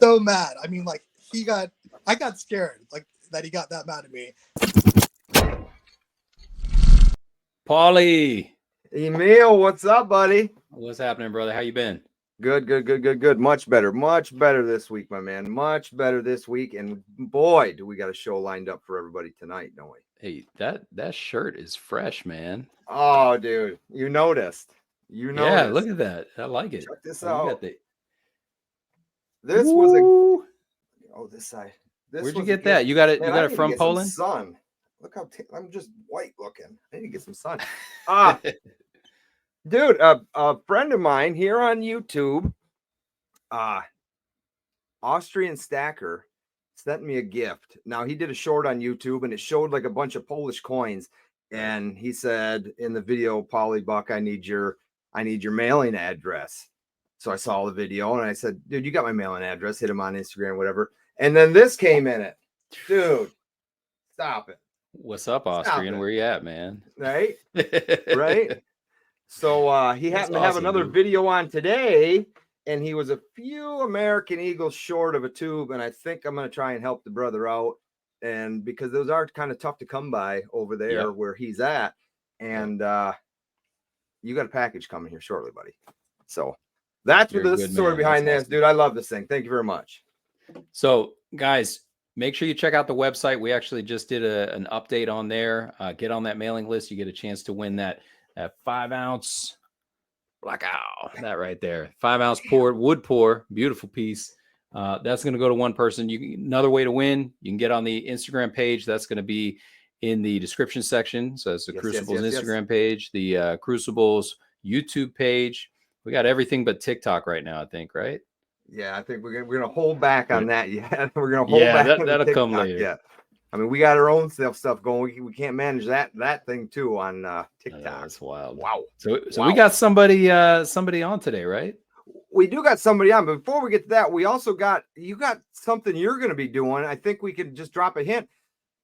so mad. I mean, like I got scared, like that he got that mad at me. Pauly. Emil, what's up, buddy? What's happening, brother? How you been? Good. Much better this week, my man. Much better this week. And boy, do we got a show lined up for everybody tonight, don't we? Hey, that shirt is fresh, man. Oh, dude, you noticed. Yeah, look at that. I like it. Check this out. out. This was this side. Where'd you get that? You got it. Man, you got it from Poland? Sun. Look how I'm just white looking. I need to get some sun. Dude, a friend of mine here on YouTube, Austrian Stacker, sent me a gift. Now, he did a short on YouTube, and it showed like a bunch of Polish coins. And he said in the video, Pauly Buck, I need your mailing address. So I saw the video, and I said, dude, you got my mailing address. Hit him on Instagram, whatever. And then this came in it. Dude, stop it. What's up, Austrian? Where you at, man? Right? Right? So he happened to have another video on today, and he was a few American Eagles short of a tube, and I think I'm going to try and help the brother out, and because those are kind of tough to come by over there where he's at, and you got a package coming here shortly, buddy. So that's what the story behind this, dude. I love this thing. Thank you very much. So, guys, make sure you check out the website. We actually just did an update on there. Get on that mailing list. You get a chance to win that 5-ounce blackout. That right there. 5-ounce wood pour. Beautiful piece. That's going to go to one person. Another way to win, you can get on the Instagram page. That's going to be in the description section. So it's the Crucible's Instagram page, the Crucible's YouTube page. We got everything but TikTok right now, I think, right? Yeah, I think we're gonna hold back on that. Yeah, we're gonna hold back. That'll come later. Yeah, I mean, we got our own stuff going. We can't manage that thing too on TikTok. That's wild. Wow. So we got somebody on today, right? We do got somebody on, but before we get to that, we also got something you're going to be doing. I think we could just drop a hint,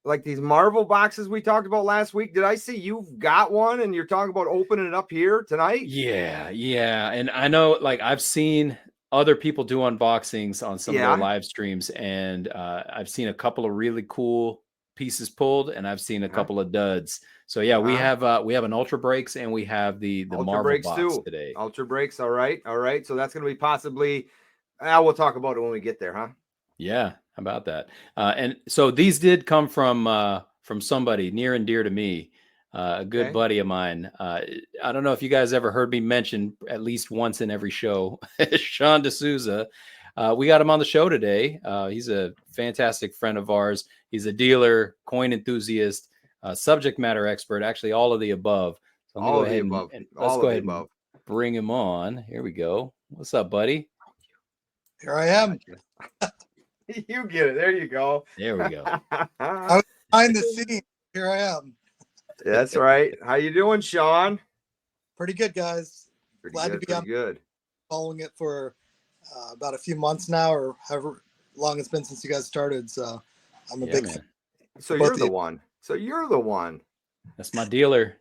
like these Marvel boxes we talked about last week. Did I see you've got one and you're talking about opening it up here tonight? Yeah, and I know, like, I've seen other people do unboxings on some of their live streams, and I've seen a couple of really cool pieces pulled, and I've seen a couple of duds. So yeah, we have an Ultra Breaks, and we have the Marvel Breaks box too today. Ultra Breaks, all right. So that's going to be possibly. We'll talk about it when we get there, huh? Yeah, how about that? And so these did come from somebody near and dear to me. A good buddy of mine. I don't know if you guys ever heard me mention at least once in every show, Sean D'Souza. We got him on the show today. He's a fantastic friend of ours. He's a dealer, coin enthusiast, subject matter expert, actually all of the above. So all of the above. Let's go ahead and bring him on. Here we go. What's up, buddy? Here I am. You get it. There you go. There we go. I was behind the scenes. Here I am. That's right. How you doing, Sean? Pretty good, guys. Glad to be on. Good. Following it for about a few months now, or however long it's been since you guys started. So I'm a big fan. So you're the one. That's my dealer.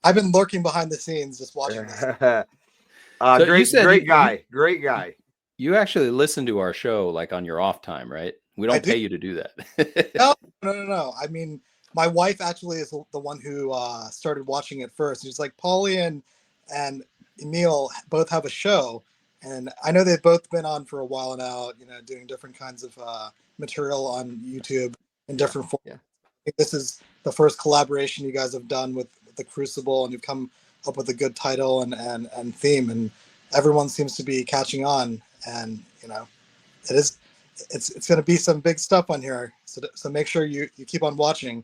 I've been lurking behind the scenes, just watching this. Great guy. You actually listen to our show like on your off time, right? We don't pay you to do that. No. I mean, my wife actually is the one who started watching it first. She's like, Pauly and Emil both have a show, and I know they've both been on for a while now, doing different kinds of material on YouTube in different forms. Yeah. I think this is the first collaboration you guys have done with the Crucible, and you've come up with a good title and theme, and everyone seems to be catching on, and it's going to be some big stuff on here. So make sure you keep on watching.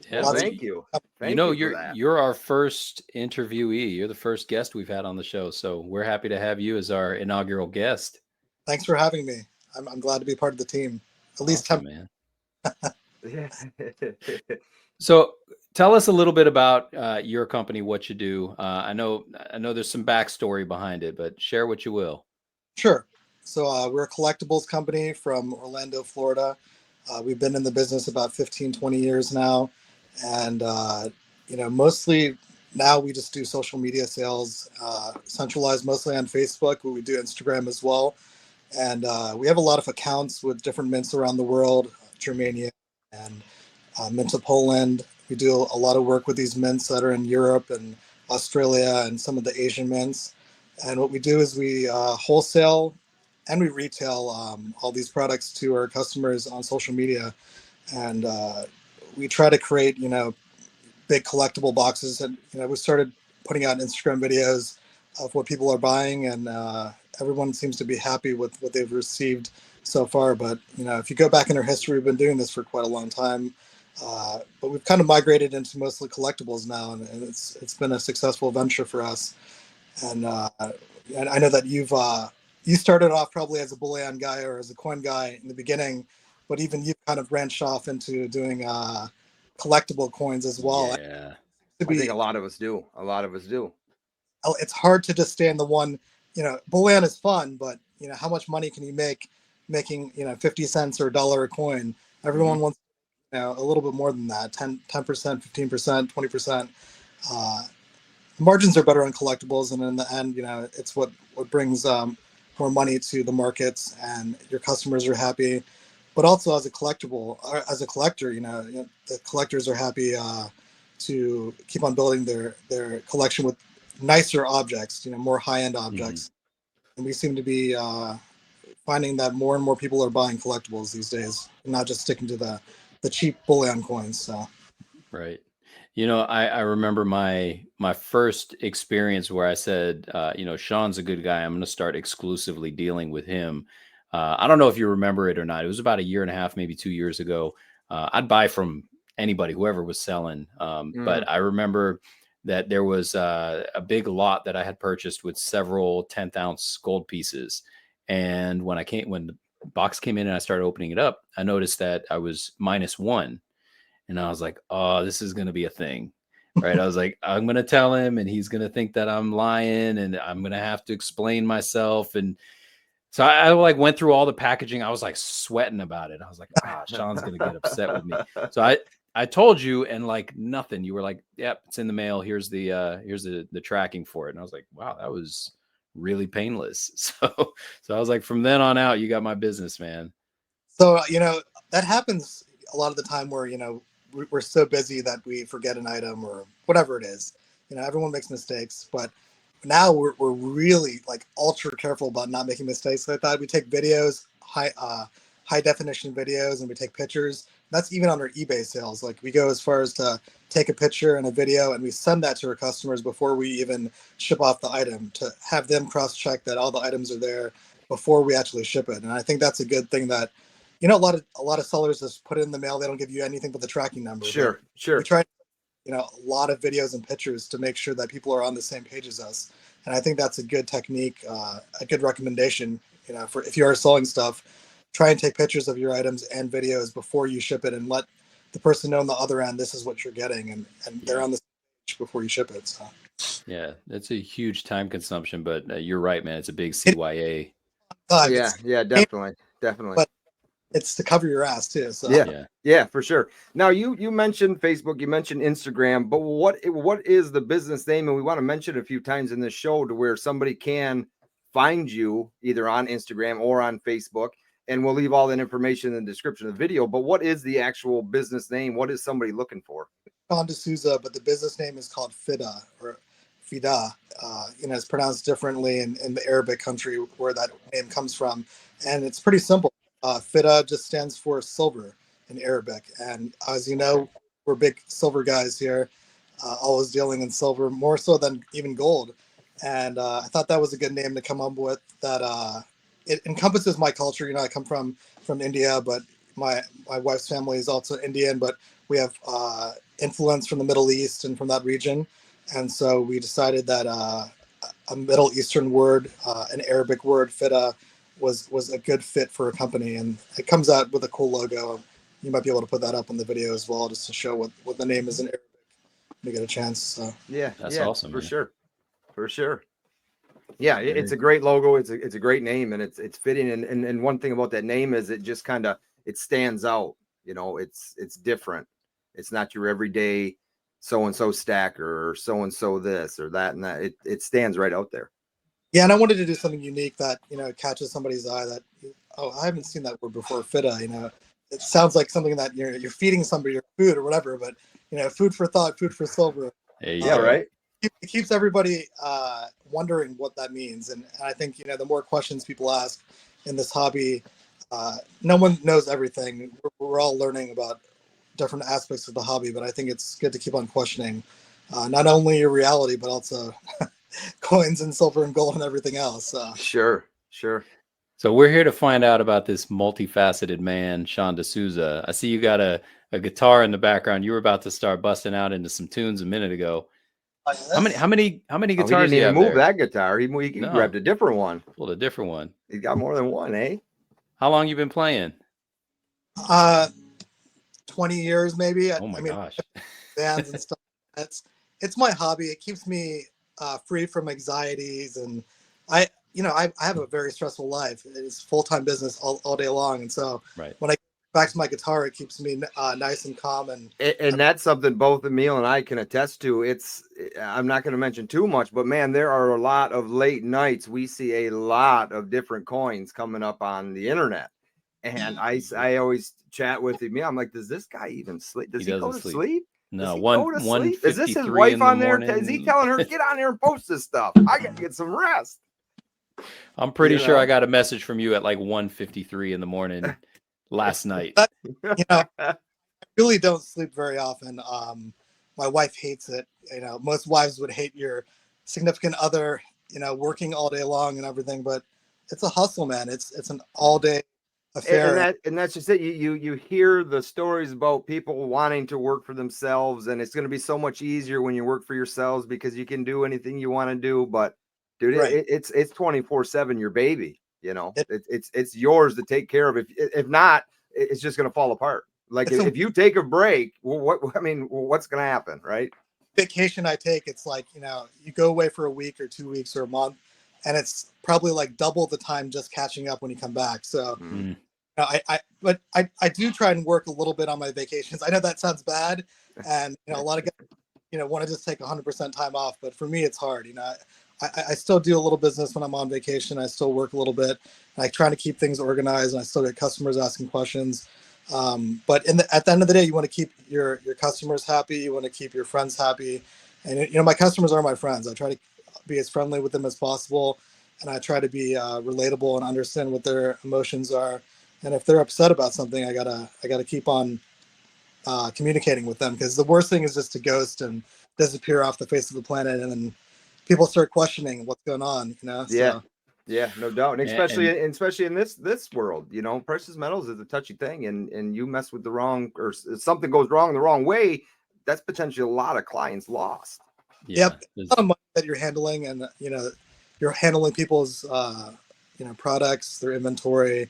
Yeah, thank you. You're our first interviewee. You're the first guest we've had on the show, so we're happy to have you as our inaugural guest. Thanks for having me. I'm glad to be part of the team. At least 10. Man. So tell us a little bit about your company, what you do. I know there's some backstory behind it, but share what you will. Sure. So we're a collectibles company from Orlando, Florida. We've been in the business about 15, 20 years now. And, mostly now we just do social media sales, centralized mostly on Facebook, but we do Instagram as well. And we have a lot of accounts with different mints around the world, Germania and Mint of Poland. We do a lot of work with these mints that are in Europe and Australia and some of the Asian mints. And what we do is we wholesale and we retail all these products to our customers on social media. And we try to create, big collectible boxes. And, we started putting out Instagram videos of what people are buying, and everyone seems to be happy with what they've received so far. But, if you go back in our history, we've been doing this for quite a long time. But we've kind of migrated into mostly collectibles now, and it's been a successful venture for us. And I know that you started off probably as a bullion guy or as a coin guy in the beginning, but even you kind of branched off into doing collectible coins as well. Yeah, I think a lot of us do. It's hard to just stay in the one. Bullion is fun, but how much money can you make making 50 cents or $1 a coin? Everyone wants a little bit more than that, 10%, 15%, 20%. Margins are better on collectibles, and in the end, it's what brings more money to the markets, and your customers are happy. But also as a collector, the collectors are happy to keep on building their collection with nicer objects, more high-end objects. And we seem to be finding that more and more people are buying collectibles these days, and not just sticking to the cheap bullion coins. So. Right. I remember my first experience where I said, Sean's a good guy. I'm going to start exclusively dealing with him. I don't know if you remember it or not. It was about 1.5 years, maybe 2 years ago. I'd buy from anybody, whoever was selling. But I remember that there was a big lot that I had purchased with several 10th ounce gold pieces. And when the box came in and I started opening it up, I noticed that I was -1. And I was like, oh, this is going to be a thing, right? I was like, I'm going to tell him and he's going to think that I'm lying and I'm going to have to explain myself. And so I went through all the packaging. I was like sweating about it. I was like, Sean's going to get upset with me. So I told you, and like nothing, you were like, yep, it's in the mail. Here's the tracking for it. And I was like, wow, that was really painless. So I was like, from then on out, you got my business, man. So, that happens a lot of the time where, we're so busy that we forget an item or whatever it is. Everyone makes mistakes, but now we're really like ultra careful about not making mistakes like that. We take videos, high definition videos, and we take pictures. That's even on our eBay sales. Like we go as far as to take a picture and a video, and we send that to our customers before we even ship off the item, to have them cross-check that all the items are there before we actually ship it. And I think that's a good thing that, a lot of sellers just put it in the mail. They don't give you anything but the tracking number. Sure. We try, a lot of videos and pictures to make sure that people are on the same page as us. And I think that's a good technique, a good recommendation, for if you are selling stuff, try and take pictures of your items and videos before you ship it, and let the person know on the other end, this is what you're getting. And they're on the same page before you ship it. So. Yeah, that's a huge time consumption, but you're right, man. It's a big CYA. Yeah, definitely. But it's to cover your ass too. So yeah, for sure. Now you mentioned Facebook, you mentioned Instagram, but what is the business name? And we want to mention it a few times in this show to where somebody can find you either on Instagram or on Facebook, and we'll leave all that information in the description of the video. But what is the actual business name? What is somebody looking for? On D'Souza, but the business name is called FIDDA, or FIDDA. It's pronounced differently in the Arabic country where that name comes from, and it's pretty simple. FIDDA just stands for silver in Arabic, and as you know, we're big silver guys here, always dealing in silver more so than even gold. And I thought that was a good name to come up with. That it encompasses my culture. I come from India, but my wife's family is also Indian, but we have influence from the Middle East and from that region, and so we decided that a Middle Eastern word, an Arabic word, FIDDA, was a good fit for a company, and it comes out with a cool logo. You might be able to put that up in the video as well, just to show what the name is in Arabic when you get a chance. So. Yeah, that's awesome, for sure. Yeah, it's a great logo. It's a great name, and it's fitting. And one thing about that name is it just kind of it stands out. It's different. It's not your everyday so and so stacker or so and so this or that and that. It stands right out there. Yeah, and I wanted to do something unique that, you know, catches somebody's eye that, oh, I haven't seen that word before, FIDDA, you know. It sounds like something that you're feeding somebody your food or whatever, but, you know, food for thought, food for silver. Yeah, right. It keeps everybody wondering what that means. And I think, you know, the more questions people ask in this hobby, no one knows everything. We're all learning about different aspects of the hobby, but I think it's good to keep on questioning not only your reality, but also coins and silver and gold and everything else. Sure. So we're here to find out about this multifaceted man, Sean D'Souza. I see you got a guitar in the background. You were about to start busting out into some tunes a minute ago. How many guitars do you have move there? That guitar. He grabbed a different one. Well, a different one. He got more than one, eh? How long you been playing? 20 years maybe. Oh my gosh. Bands and stuff. It's my hobby. It keeps me free from anxieties, and I have a very stressful life. It's full-time business all day long, and so when I get back to my guitar, it keeps me nice and calm. And that's something both Emil and I can attest to. I'm not going to mention too much, but man, there are a lot of late nights. We see a lot of different coins coming up on the internet, and I always chat with Emil. I'm like, does this guy even sleep? Does he go to sleep? No, one. Is this his wife on there? Is he telling her, get on there and post this stuff? I got to get some rest. I'm pretty sure I got a message from you at like 1:53 in the morning last night. I really don't sleep very often. My wife hates it. You know, most wives would hate your significant other, you know, working all day long and everything, but it's a hustle, man. It's an all day affair. And that's just it. You hear the stories about people wanting to work for themselves, and it's going to be so much easier when you work for yourselves because you can do anything you want to do. But dude, it's 24/7 your baby. You know, it's yours to take care of. If not, it's just going to fall apart. Like if you take a break, what's going to happen, right? Vacation I take, it's like, you know, you go away for a week or 2 weeks or a month, and it's probably like double the time just catching up when you come back. So but I do try and work a little bit on my vacations. I know that sounds bad, and you know, a lot of guys, you know, want to just take 100% time off, but for me it's hard. You know, I still do a little business when I'm on vacation. I still work a little bit, and I try to keep things organized, and I still get customers asking questions. But at the end of the day, you want to keep your customers happy. You want to keep your friends happy. And, you know, my customers are my friends. I try to be as friendly with them as possible. And I try to be relatable and understand what their emotions are. And if they're upset about something, I gotta keep on communicating with them, because the worst thing is just to ghost and disappear off the face of the planet. And then people start questioning what's going on, you know? Yeah. Yeah, no doubt. And especially in this world, you know, precious metals is a touchy thing, and you mess with the wrong, or something goes wrong the wrong way, that's potentially a lot of clients lost. Yep. It's a lot of money that you're handling, and you know, you're handling people's you know, products, their inventory,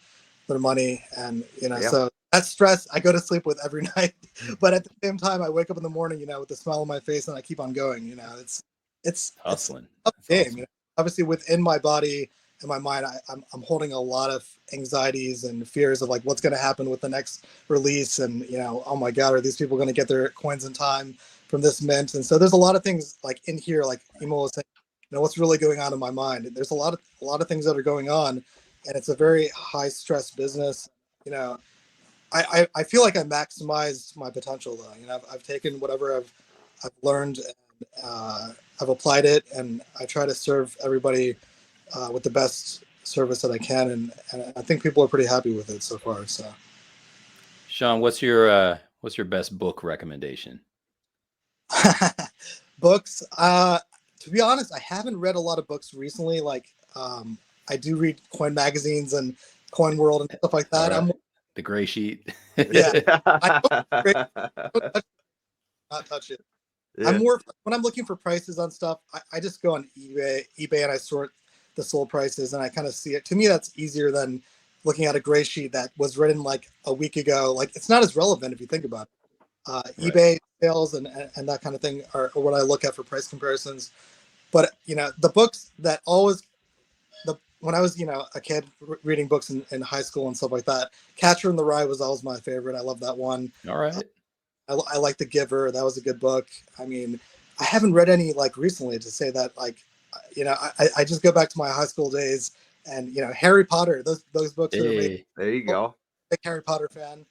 their money, and you know, so that's stress I go to sleep with every night. But at the same time, I wake up in the morning, you know, with a smile on my face, and I keep on going. You know, it's hustling. It's a game. You know? Obviously, within my body, in my mind, I'm holding a lot of anxieties and fears of like what's going to happen with the next release, and you know, oh my God, are these people going to get their coins in time from this mint? And so there's a lot of things like in here, like Emil was saying, you know, what's really going on in my mind. There's a lot of things that are going on, and it's a very high stress business. You know, I feel like I maximized my potential though. You know, I've taken whatever I've learned, and I've applied it, and I try to serve everybody with the best service that I can, and I think people are pretty happy with it so far. So, Sean, what's your best book recommendation? Books. To be honest, I haven't read a lot of books recently. Like, I do read coin magazines and Coin World and stuff like that. Right. The gray sheet. Yeah, not touch it. Yeah. I'm more when I'm looking for prices on stuff. I just go on eBay, and I sort the sold prices, and I kind of see it. To me, that's easier than looking at a gray sheet that was written like a week ago. Like, it's not as relevant if you think about it. Right. eBay sales and that kind of thing are what I look at for price comparisons. But you know, the books that when I was, you know, a kid reading books in high school and stuff like that, Catcher in the Rye was always my favorite. I love that one. All right. I like The Giver. That was a good book. I mean, I haven't read any like recently to say that like I just go back to my high school days, and Harry Potter. Those books are amazing. There you go. Big Harry Potter fan.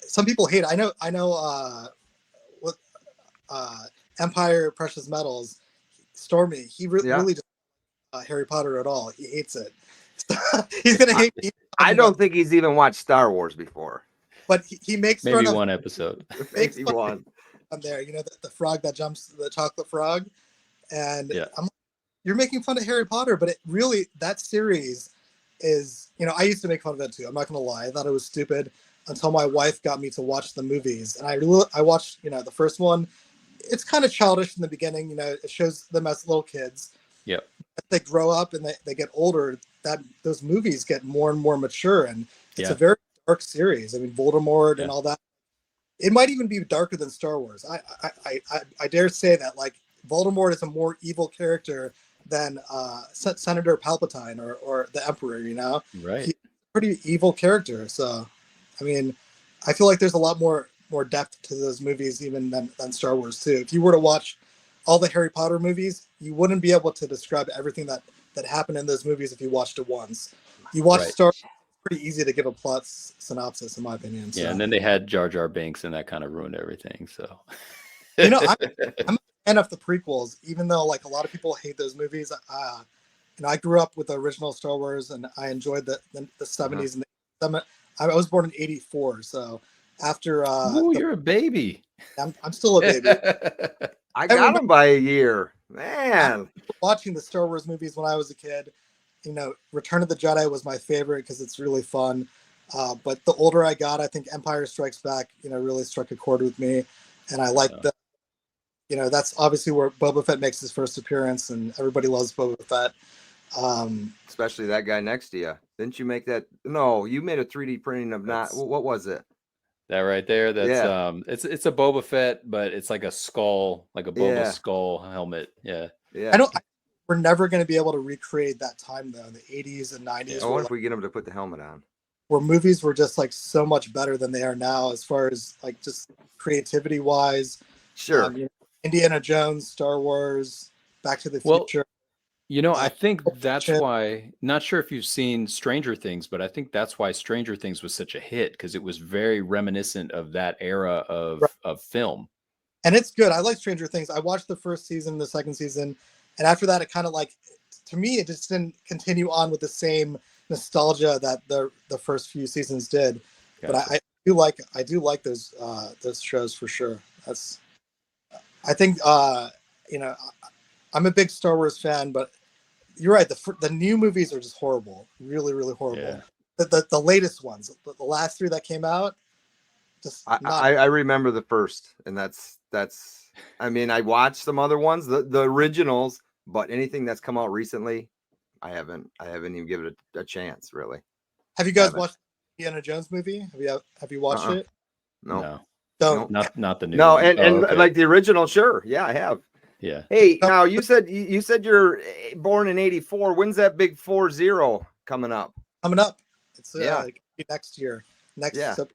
Some people hate it. I know. What Empire Precious Metals, Stormy. He really doesn't Harry Potter at all. He hates it. He's gonna hate me. I don't think he's even watched Star Wars before. But he makes maybe fun of one episode. Maybe one. On there, the frog that jumps, the chocolate frog, and I'm like, you're making fun of Harry Potter, but it really, that series is, I used to make fun of it too. I'm not gonna lie, I thought it was stupid until my wife got me to watch the movies, and I watched the first one. It's kind of childish in the beginning, it shows them as little kids. Yep. As they grow up and they get older, those movies get more and more mature, and it's a very dark series. I mean, Voldemort and all that. It might even be darker than Star Wars. I dare say that, like, Voldemort is a more evil character than Senator Palpatine or the Emperor. Right? He's a pretty evil character. So, I mean, I feel like there's a lot more depth to those movies even than Star Wars too. If you were to watch all the Harry Potter movies, you wouldn't be able to describe everything that happened in those movies if you watched it once. You watch Star Wars, pretty easy to give a plot synopsis, in my opinion. So. Yeah, and then they had Jar Jar Binks, and that kind of ruined everything. So, I'm a fan of the prequels, even though like a lot of people hate those movies. I grew up with the original Star Wars, and I enjoyed the 70s and the. I was born in '84, so after. You're a baby. I'm still a baby. I got him by a year, man. Watching the Star Wars movies when I was a kid. Return of the Jedi was my favorite because it's really fun. But the older I got, I think Empire Strikes Back, really struck a chord with me. And I like that's obviously where Boba Fett makes his first appearance, and everybody loves Boba Fett. Especially that guy next to you. Didn't you make that? No, you made a 3D printing of what was it? That right there. That's it's a Boba Fett, but it's like a skull, like a Boba skull helmet. Yeah. We're never going to be able to recreate that time though, in the 80s and 90s. I wonder if we get them to put the helmet on. Where movies were just like so much better than they are now, as far as like just creativity wise. Sure. Indiana Jones, Star Wars, Back to the Future. I think that's why, not sure if you've seen Stranger Things, but I think that's why Stranger Things was such a hit, because it was very reminiscent of that era of film. And it's good. I like Stranger Things. I watched the first season, the second season, and after that, it kind of like, to me, it just didn't continue on with the same nostalgia that the first few seasons did. Gotcha. But I do like those shows for sure. I think I'm a big Star Wars fan, but you're right. The new movies are just horrible, really, really horrible. Yeah. The latest ones, the last three that came out, just I remember the first, and that's. I mean, I watched some other ones, the originals, but anything that's come out recently, I haven't even given it a chance, really. Have you guys watched the Indiana Jones movie? Have you watched it? No. So not the new. No, one. and like the original, sure, yeah, I have. Yeah. Hey, now you said you're born in '84. When's that big 40 coming up? It's like next year. September.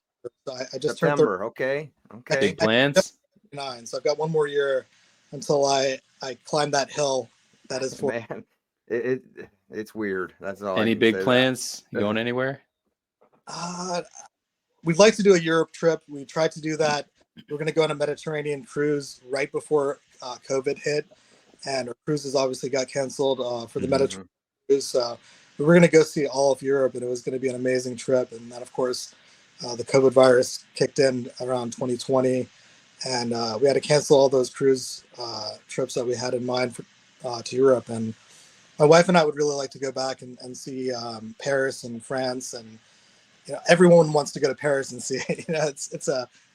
So I just September. turned 30. Okay. Big plans. 9, so I've got one more year until I climb that hill. That is for man. It's weird. That's all. Any big plans? Going anywhere? We'd like to do a Europe trip. We tried to do that. We're going to go on a Mediterranean cruise right before COVID hit, and our cruises obviously got canceled for the Mediterranean cruise. So we were going to go see all of Europe, and it was going to be an amazing trip. And then, of course, the COVID virus kicked in around 2020, and we had to cancel all those cruise trips that we had in mind to Europe. And my wife and I would really like to go back and see Paris and France, and everyone wants to go to Paris and see it.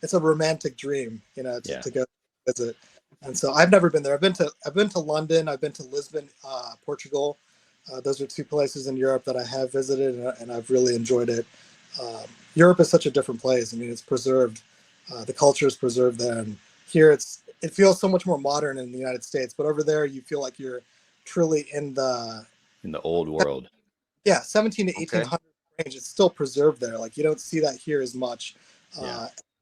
It's a romantic dream, to go visit. And so I've never been there. I've been to London. I've been to Lisbon, Portugal. Those are two places in Europe that I have visited, and I've really enjoyed it. Europe is such a different place. I mean, it's preserved. The culture is preserved there, and here it feels so much more modern in the United States. But over there, you feel like you're truly in the old world. Yeah, 17 to 1800 range. It's still preserved there. Like, you don't see that here as much.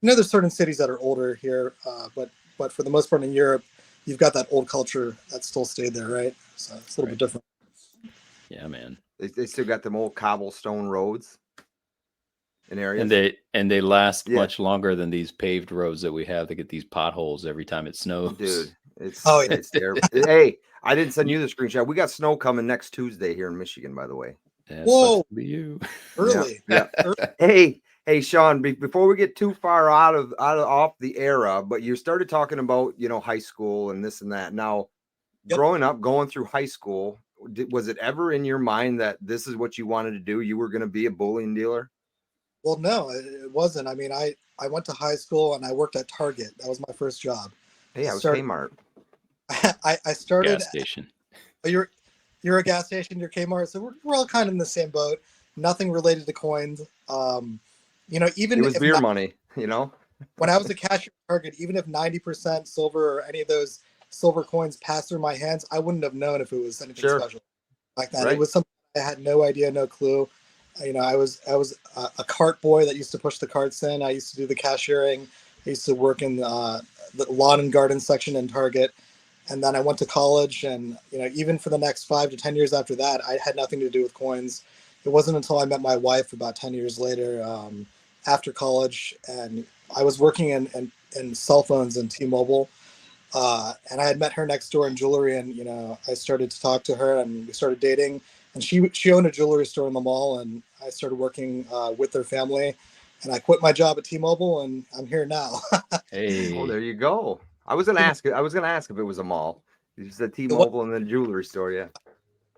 There's certain cities that are older here, but for the most part in Europe, you've got that old culture that still stayed there, right? So it's a little bit different. Yeah, man. They still got them old cobblestone roads in areas. And they last much longer than these paved roads that we have. They get these potholes every time it snows. Dude, it's Oh, yeah. it's terrible. Hey, I didn't send you the screenshot. We got snow coming next Tuesday here in Michigan, by the way. Yeah, Whoa. sucks to be you. Early. Yeah. Hey, Sean, before we get too far off the era, but you started talking about, high school and this and that. Now, growing up, going through high school, was it ever in your mind that this is what you wanted to do? You were going to be a bullion dealer? Well, no, it wasn't. I mean, I went to high school and I worked at Target. That was my first job. Hey, I was Kmart. I started gas station. You're a gas station, you're Kmart, so we're all kind of in the same boat. Nothing related to coins. Even it was beer money, when I was a cashier at Target, even if 90% silver or any of those silver coins passed through my hands, I wouldn't have known if it was anything special like that. Right. It was something I had no idea, no clue. I was a cart boy that used to push the carts in. I used to do the cashiering. I used to work in the lawn and garden section in Target. And then I went to college, and even for the next 5 to 10 years after that, I had nothing to do with coins. It wasn't until I met my wife about 10 years later, after college, and I was working in cell phones and T-Mobile, and I had met her next door in jewelry, and I started to talk to her, and we started dating. And she owned a jewelry store in the mall, and I started working with their family, and I quit my job at T-Mobile, and I'm here now. Hey. Oh, there you go. I was gonna ask if it was a mall. You said T-Mobile and then jewelry store, yeah.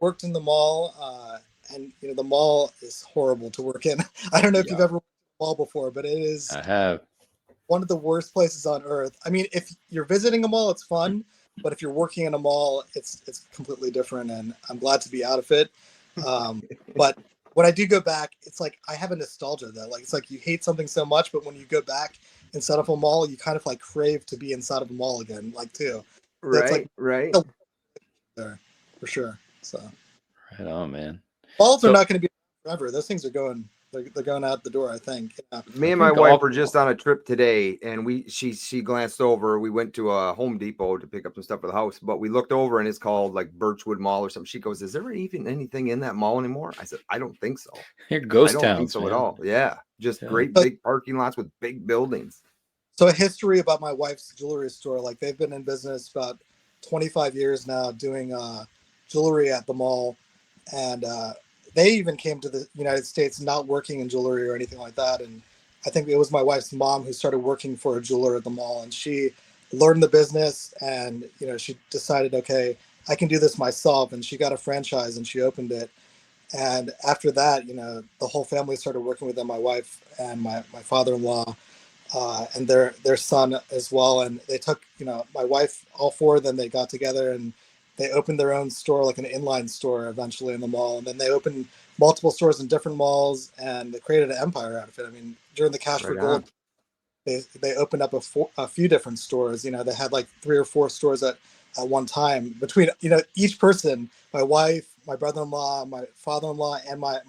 Worked in the mall, and the mall is horrible to work in. I don't know if you've ever worked in the mall before, but it is. I have. One of the worst places on earth. I mean, if you're visiting a mall, it's fun, but if you're working in a mall, it's completely different. And I'm glad to be out of it. But when I do go back, it's like I have a nostalgia though. Like it's like you hate something so much, but when you go back inside of a mall, you kind of like crave to be inside of a mall again, like too. Right, it's like, right. There, for sure. So. Right on, man. Malls are not going to be forever. Those things are going. They're going out the door, I think. Yeah. Me and my wife were just on a trip today, and she glanced over. We went to a Home Depot to pick up some stuff for the house, but we looked over and it's called like Birchwood Mall or something. She goes, "Is there even anything in that mall anymore?" I said, "I don't think so. You're ghost towns, I don't think so at all." Yeah, just great big parking lots with big buildings. So a history about my wife's jewelry store. Like they've been in business about 25 years now, doing jewelry at the mall, and they even came to the United States not working in jewelry or anything like that. And I think it was my wife's mom who started working for a jeweler at the mall, and she learned the business, and she decided, okay, I can do this myself, and she got a franchise and she opened it. And after that, the whole family started working with them, my wife and my father-in-law, and their son as well. And they took, my wife, all four of them, they got together and they opened their own store, like an inline store eventually in the mall. And then they opened multiple stores in different malls, and they created an empire out of it. I mean, during the Cash for Gold, they opened up a few different stores. They had like 3 or 4 stores at one time between, each person, my wife, my brother-in-law, my father-in-law, and my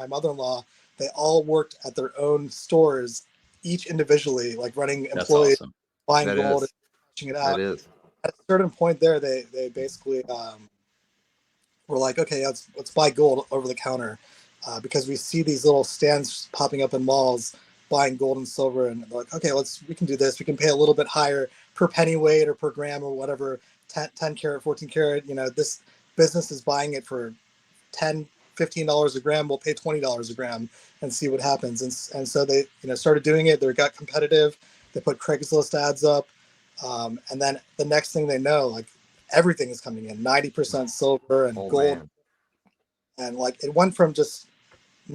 mother-in-law, they all worked at their own stores, each individually, like running employees, awesome. Buying gold and stretching it out. That is. At a certain point there, they basically were like, okay, let's buy gold over the counter, because we see these little stands popping up in malls buying gold and silver, and they're like, okay, we can do this. We can pay a little bit higher per penny weight or per gram or whatever, 10 karat, 14 karat. This business is buying it for $10, $15 a gram. We'll pay $20 a gram and see what happens. And so they started doing it. They got competitive. They put Craigslist ads up. And then the next thing they know, like everything is coming in 90% silver and gold. Man. And like it went from just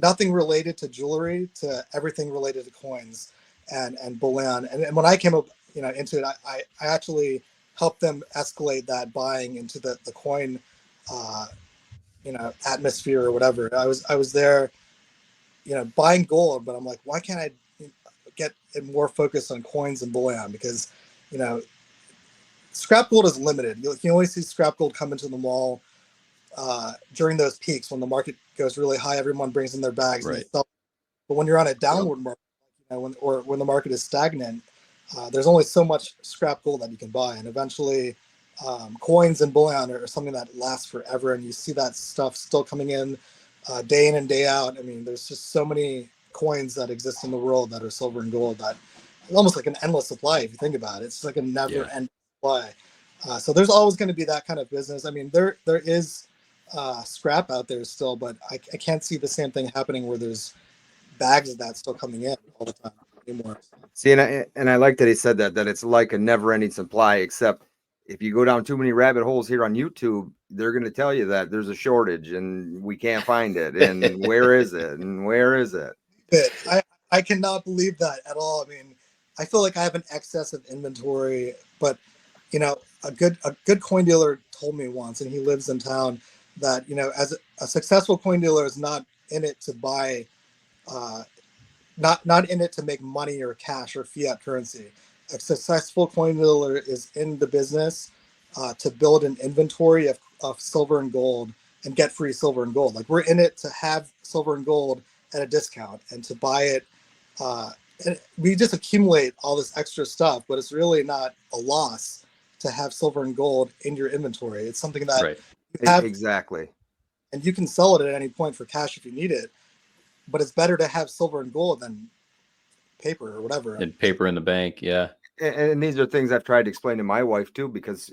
nothing related to jewelry to everything related to coins and bullion. And when I came up, into it, I actually helped them escalate that buying into the coin, atmosphere or whatever. I was there, buying gold, but I'm like, why can't I get it more focused on coins and bullion? Because scrap gold is limited. You can only see scrap gold come into the mall during those peaks when the market goes really high. Everyone brings in their bags, right. And they sell. But when you're on a downward market, when the market is stagnant, there's only so much scrap gold that you can buy. And eventually, coins and bullion are something that lasts forever, and you see that stuff still coming in day in and day out. I mean, there's just so many coins that exist in the world that are silver and gold that it's almost like an endless supply if you think about it. It's like a never-ending supply. So there's always going to be that kind of business. I mean, there is scrap out there still, but I can't see the same thing happening where there's bags of that still coming in all the time anymore. See, and I like that he said that it's like a never-ending supply, except if you go down too many rabbit holes here on YouTube, they're going to tell you that there's a shortage and we can't find it. And where is it? And where is it? I cannot believe that at all. I mean, I feel like I have an excess of inventory, but you know, a good coin dealer told me once, and he lives in town, that, you know, as a successful coin dealer is not in it to buy, not in it to make money or cash or fiat currency. A successful coin dealer is in the business to build an inventory of silver and gold and get free silver and gold. Like, we're in it to have silver and gold at a discount and to buy it. And we just accumulate all this extra stuff, but it's really not a loss to have silver and gold in your inventory. It's something that you have, exactly, and you can sell it at any point for cash if you need it. But it's better to have silver and gold than paper or whatever. And paper in the bank, yeah. And these are things I've tried to explain to my wife too, because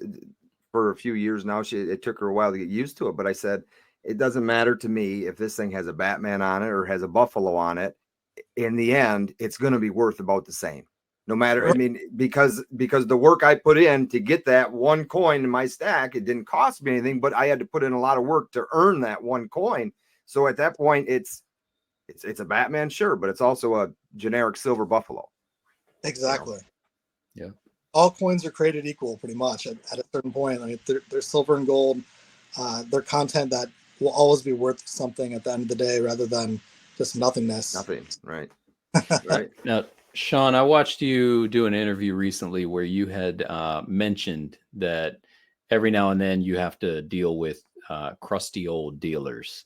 for a few years now, it took her a while to get used to it. But I said, it doesn't matter to me if this thing has a Batman on it or has a buffalo on it. In the end, it's going to be worth about the same. No matter, I mean, because the work I put in to get that one coin in my stack, it didn't cost me anything, but I had to put in a lot of work to earn that one coin. So at that point, it's a Batman, sure, but it's also a generic silver buffalo. Exactly. Yeah. All coins are created equal pretty much at a certain point. I mean, they're silver and gold. They're content that will always be worth something at the end of the day, rather than just nothingness. Nothing, right? Right. Now, Sean, I watched you do an interview recently where you had mentioned that every now and then you have to deal with crusty old dealers.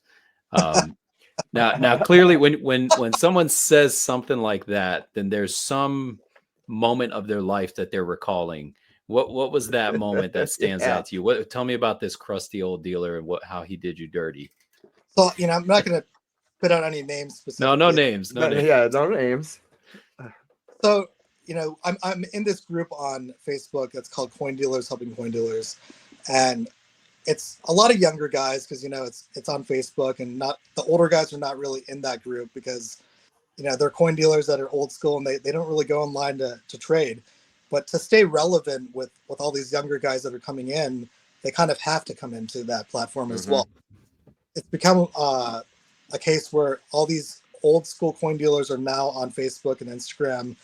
Now, clearly, when someone says something like that, then there's some moment of their life that they're recalling. What was that moment that stands out to you? Tell me about this crusty old dealer and how he did you dirty. So, you know, I'm not going to put out any names specifically. No names. No names. Yeah, no names. So, you know, I'm in this group on Facebook that's called Coin Dealers Helping Coin Dealers, and it's a lot of younger guys because, you know, it's on Facebook, and not the older guys are not really in that group because, you know, they're coin dealers that are old school and they don't really go online to trade. But to stay relevant with all these younger guys that are coming in, they kind of have to come into that platform as well. It's become a case where all these old school coin dealers are now on Facebook and Instagram,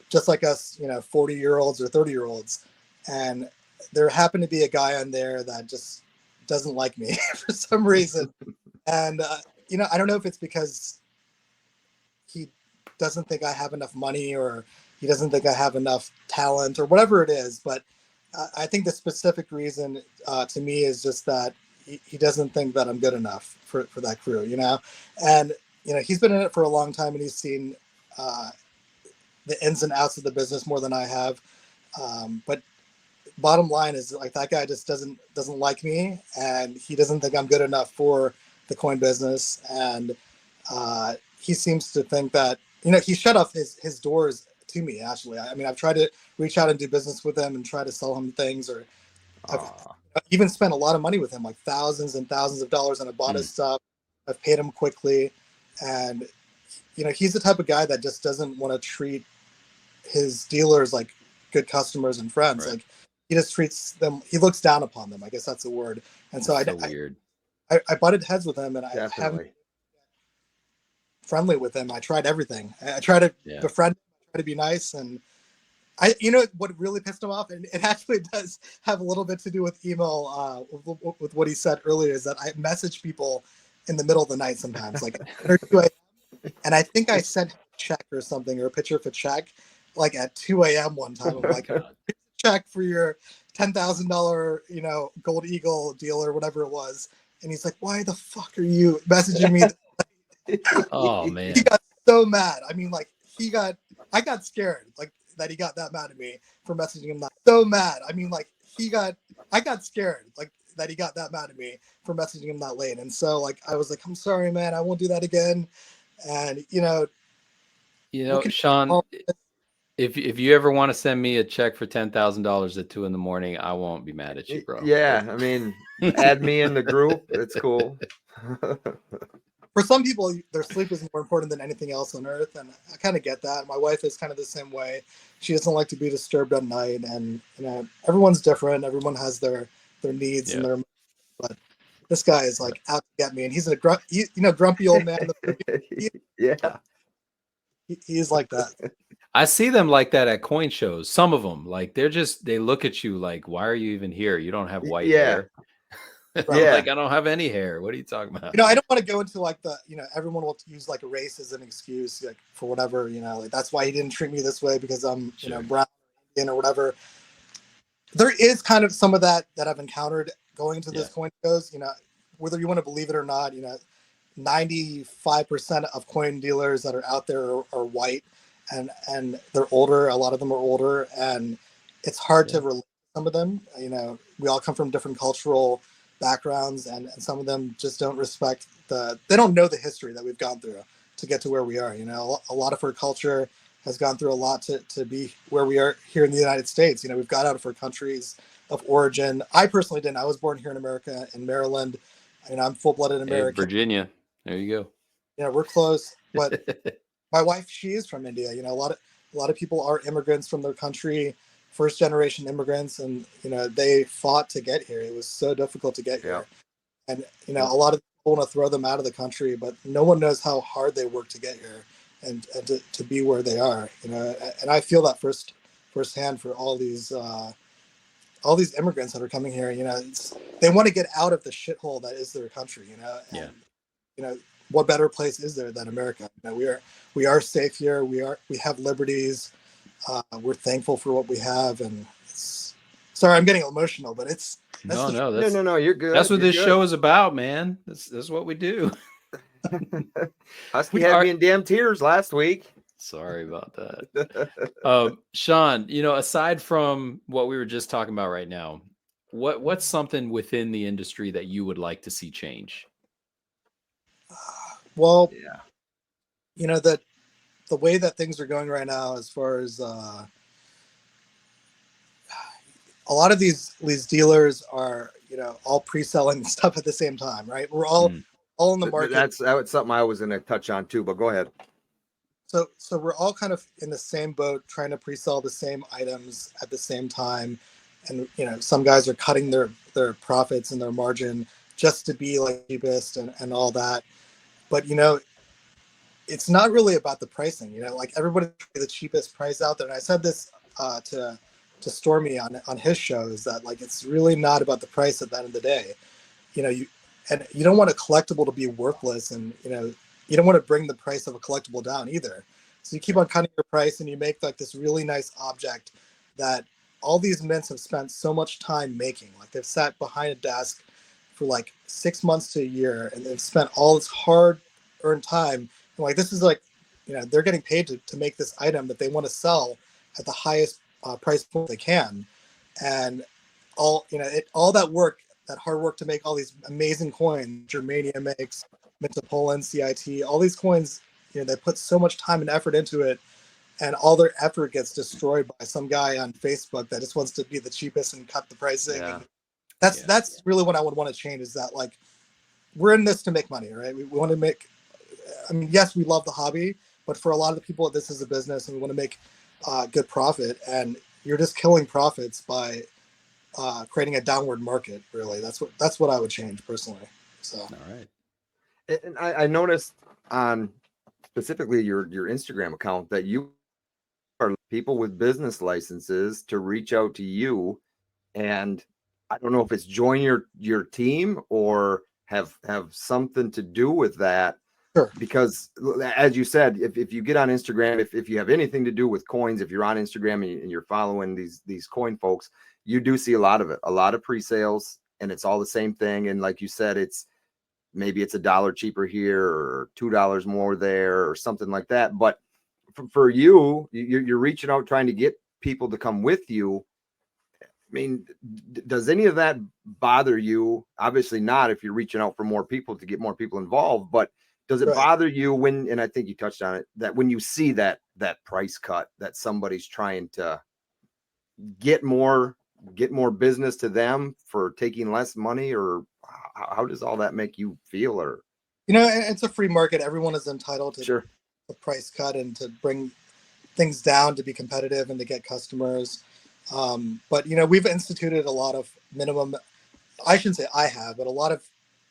just like us, you know, 40-year-olds or 30-year-olds. And there happened to be a guy on there that just doesn't like me for some reason. And, you know, I don't know if it's because he doesn't think I have enough money or he doesn't think I have enough talent or whatever it is. But I think the specific reason to me is just that he doesn't think that I'm good enough for that crew, you know? And, you know, he's been in it for a long time and he's seen the ins and outs of the business more than I have. But bottom line is, like, that guy just doesn't like me, and he doesn't think I'm good enough for the coin business. And he seems to think that, you know, he shut off his doors to me, actually. I mean, I've tried to reach out and do business with him and try to sell him things, or I've even spent a lot of money with him, like thousands and thousands of dollars, and I bought his stuff. I've paid him quickly. And, you know, he's the type of guy that just doesn't want to treat his dealers like good customers and friends. Right. Like, he just treats them, he looks down upon them. I guess that's the word. And so weird. I butted heads with him, and I haven't friendly with him. I tried everything. I tried to befriend him, try to be nice. And you know what really pissed him off, and it actually does have a little bit to do with Emil, with what he said earlier, is that I message people in the middle of the night sometimes, like 2 a.m. And I think I sent a check or something, or a picture of a check, like at 2 a.m. one time. I'm like, check for your $10,000, you know, Gold Eagle deal or whatever it was. And he's like, why the fuck are you messaging me? Oh man. He got so mad. I mean, like, I got scared, like, that he got that mad at me for messaging him that. So mad. I mean, like, I got scared, like that he got that mad at me for messaging him that late. And so like I was like, I'm sorry, man, I won't do that again. And Sean, if you ever want to send me a check for $10,000 at 2 a.m, I won't be mad at you, bro. Yeah, I mean, add me in the group. It's cool. For some people, their sleep is more important than anything else on earth, and I kind of get that. My wife is kind of the same way. She doesn't like to be disturbed at night, and everyone's different. Everyone has their needs and their. But this guy is like out to get me, and he's a grumpy old man. Yeah, he's like that. I see them like that at coin shows. Some of them, like they look at you like, why are you even here? You don't have white hair. Yeah. Like I don't have any hair. What are you talking about? I don't want to go into like the, everyone will use like race as an excuse, like for whatever, like that's why he didn't treat me this way because I'm, brown or whatever. There is kind of some of that I've encountered going to those coin shows, whether you want to believe it or not, 95% of coin dealers that are out there are white and they're older. A lot of them are older, and it's hard to relate to some of them. We all come from different cultural backgrounds, and some of them just don't respect they don't know the history that we've gone through to get to where we are. A lot of our culture has gone through a lot to be where we are here in the United States. We've got out of our countries of origin. I personally didn't. I was born here in America, in Maryland. I'm full-blooded American. Hey, Virginia. There you go. We're close, but my wife, she is from India. A lot of people are immigrants from their country, first generation immigrants, and they fought to get here. It was so difficult to get here, and a lot of people want to throw them out of the country, but no one knows how hard they worked to get here and to be where they are. And I feel that firsthand for all these immigrants that are coming here. They want to get out of the shithole that is their country. And, what better place is there than America? We are safe here. We have liberties. We're thankful for what we have, and sorry, I'm getting emotional, but no, you're good. That's what this show is about, man. That's what we do. Husky had me in damn tears last week. Sorry about that. Sean, aside from what we were just talking about right now, what's something within the industry that you would like to see change? Well, that the way that things are going right now, as far as a lot of these dealers are, all pre-selling stuff at the same time, right? We're all in the market. That's something I was going to touch on too, but go ahead. So we're all kind of in the same boat, trying to pre-sell the same items at the same time, and some guys are cutting their profits and their margin just to be like cheapest and all that. But it's not really about the pricing. Like everybody the cheapest price out there. And I said this to Stormy on his show, is that like it's really not about the price at the end of the day. You don't want a collectible to be worthless, and you don't want to bring the price of a collectible down either. So you keep on cutting your price, and you make like this really nice object that all these mints have spent so much time making. Like they've sat behind a desk for like 6 months to a year, and they've spent all this hard-earned time. And like this is like, they're getting paid to make this item that they want to sell at the highest price point they can, and all that work, that hard work to make all these amazing coins, Germania makes, Poland, CIT, all these coins, they put so much time and effort into it, and all their effort gets destroyed by some guy on Facebook that just wants to be the cheapest and cut the pricing. Yeah. That's really what I would want to change, is that like we're in this to make money, right? We want to make, yes, we love the hobby, but for a lot of the people, this is a business, and we want to make good profit, and you're just killing profits by creating a downward market. Really, that's what I would change personally. So, all right. And I noticed on specifically your Instagram account that you are people with business licenses to reach out to you, and I don't know if it's join your team or have something to do with that. Sure. Because as you said, if you get on Instagram, if you have anything to do with coins, if you're on Instagram and you're following these coin folks, you do see a lot of it, a lot of pre-sales, and it's all the same thing. And like you said, maybe it's $1 cheaper here or $2 more there or something like that. But for you're reaching out, trying to get people to come with you. mean, does any of that bother you? Obviously not if you're reaching out for more people to get more people involved, but does it bother you when, and I think you touched on it, that when you see that price cut, that somebody's trying to get more business to them for taking less money, or how does all that make you feel? Or, it's a free market. Everyone is entitled to the price cut and to bring things down to be competitive and to get customers. But we've instituted a lot of minimum, I shouldn't say I have, but a lot of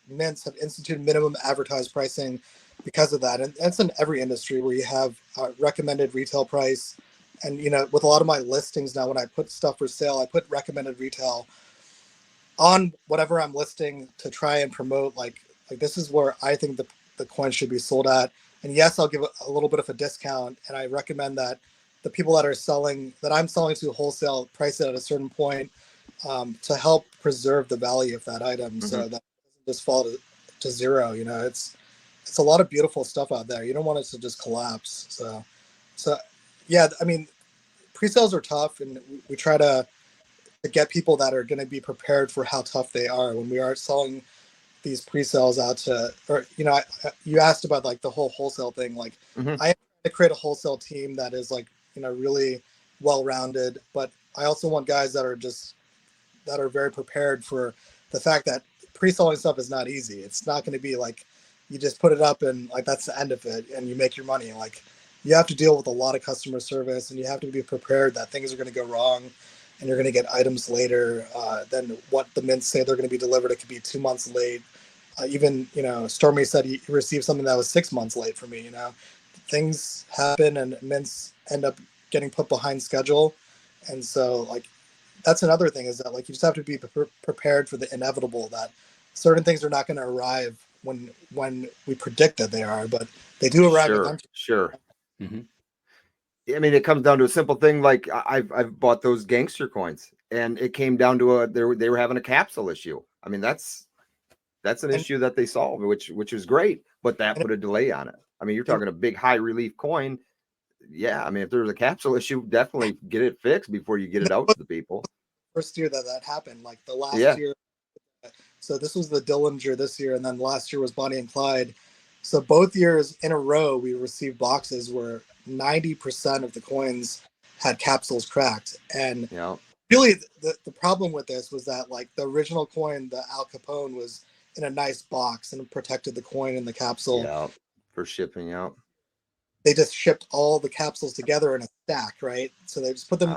mints have instituted minimum advertised pricing because of that. And that's in every industry where you have recommended retail price. And, with a lot of my listings now, when I put stuff for sale, I put recommended retail on whatever I'm listing to try and promote, like this is where I think the coin should be sold at. And yes, I'll give a little bit of a discount. And I recommend that the people that I'm selling to wholesale price it at a certain point to help preserve the value of that item, so that it doesn't just fall to zero. It's a lot of beautiful stuff out there. You don't want it to just collapse. So yeah, I mean, pre-sales are tough, and we try to get people that are going to be prepared for how tough they are when we are selling these pre-sales out to, or you asked about like the whole wholesale thing. Like I have to create a wholesale team that is like really well-rounded, but I also want guys that are very prepared for the fact that pre-selling stuff is not easy. It's not going to be like you just put it up and like that's the end of it and you make your money. Like you have to deal with a lot of customer service, and you have to be prepared that things are going to go wrong and you're going to get items later than what the mints say they're going to be delivered. It could be 2 months late. Even Stormy said he received something that was 6 months late for me. Things happen and mints end up getting put behind schedule. And so like that's another thing, is that like you just have to be prepared for the inevitable, that certain things are not going to arrive when we predict that they are, but they do arrive eventually. Sure. I mean, it comes down to a simple thing. Like I've bought those gangster coins, and it came down to they were having a capsule issue. I mean, that's an issue that they solved, which is great, but that put a delay on it. I mean, you're talking a big high relief coin. Yeah, I mean, if there's a capsule issue, definitely get it fixed before you get it out to the people. First year that happened, like the last year. So this was the Dillinger this year, and then last year was Bonnie and Clyde. So both years in a row, we received boxes where 90% of the coins had capsules cracked. And really the problem with this was that like the original coin, the Al Capone, was in a nice box and protected the coin in the capsule. Yeah, for shipping out. They just shipped all the capsules together in a stack, right? So they just put them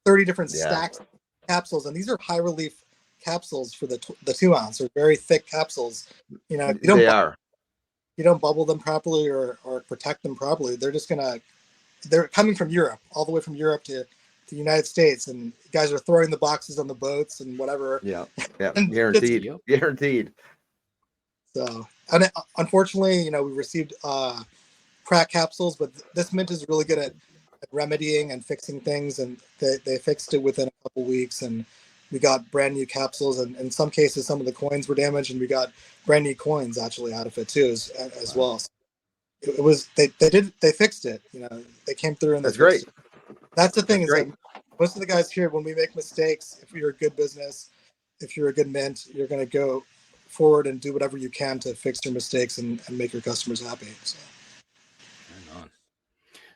30 different stacks of capsules, and these are high relief capsules for the 2 ounce. They're very thick capsules. You don't bubble them properly or protect them properly. They're coming from Europe, all the way from Europe to the United States, and guys are throwing the boxes on the boats and whatever. Yeah, guaranteed. So, and unfortunately, we received crack capsules, but this mint is really good at remedying and fixing things, and they fixed it within a couple weeks, and we got brand new capsules, and in some cases some of the coins were damaged, and we got brand new coins actually out of it too as well. So it was they fixed it. They came through, and that's great. That's the thing, is that most of the guys here, when we make mistakes, if you're a good business, if you're a good mint, you're going to go forward and do whatever you can to fix your mistakes and make your customers happy.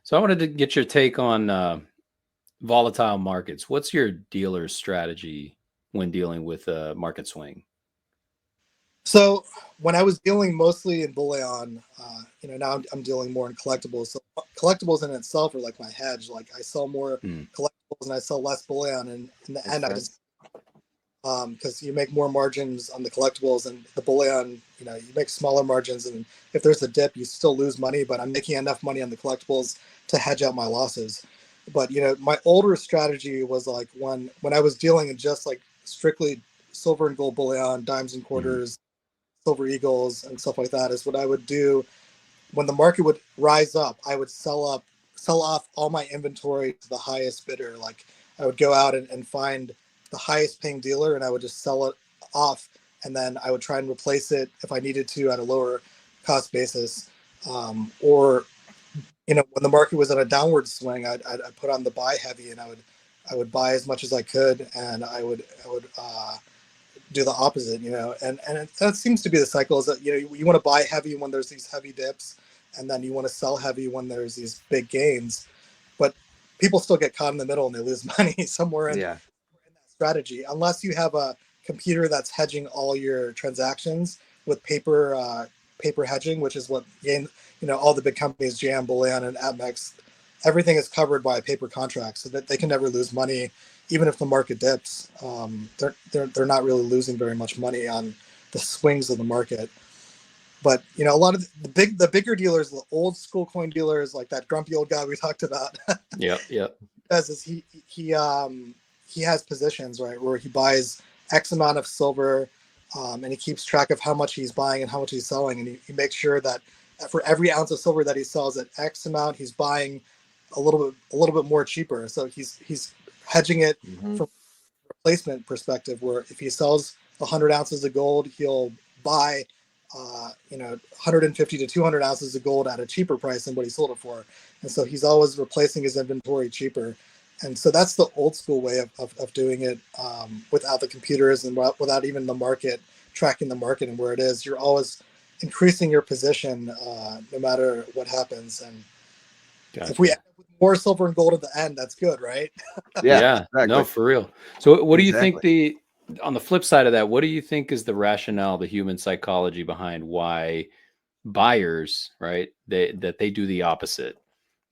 So I wanted to get your take on volatile markets. What's your dealer's strategy when dealing with a market swing? So when I was dealing mostly in Bullion, now I'm dealing more in collectibles. So collectibles in itself are like my hedge. Like I sell more collectibles and I sell less Bullion. And in the end, I just, because you make more margins on the collectibles, and the Bullion, you make smaller margins. And if there's a dip, you still lose money, but I'm making enough money on the collectibles to hedge out my losses. But, my older strategy was like when I was dealing in just like strictly silver and gold Bullion, dimes and quarters, silver eagles and stuff like that, is what I would do when the market would rise up. I would sell off all my inventory to the highest bidder. Like I would go out and find the highest paying dealer, and I would just sell it off, and then I would try and replace it if I needed to at a lower cost basis. Or when the market was at a downward swing, I'd put on the buy heavy, and I I would buy as much as I could, and I would do the opposite, and that seems to be the cycle. Is that you want to buy heavy when there's these heavy dips, and then you want to sell heavy when there's these big gains, but people still get caught in the middle and they lose money somewhere in that strategy, unless you have a computer that's hedging all your transactions with paper hedging, which is what all the big companies, Jam, Bullion, and APMEX, everything is covered by a paper contract, so that they can never lose money. Even if the market dips, they're not really losing very much money on the swings of the market. But a lot of the bigger dealers, the old school coin dealers, like that grumpy old guy we talked about. Yep. Does he has positions, right, where he buys X amount of silver, and he keeps track of how much he's buying and how much he's selling, and he makes sure that for every ounce of silver that he sells at X amount, he's buying a little bit more cheaper. So he's hedging it from a replacement perspective, where if he sells 100 ounces of gold, he'll buy 150 to 200 ounces of gold at a cheaper price than what he sold it for. And so he's always replacing his inventory cheaper. And so that's the old school way of doing it, without the computers and without even the market, tracking the market and where it is. You're always increasing your position, no matter what happens. And if we end up with more silver and gold at the end, that's good, right? Yeah, exactly. No, for real. So what do you think on the flip side of that, what do you think is the rationale, the human psychology behind why buyers, right, that they do the opposite?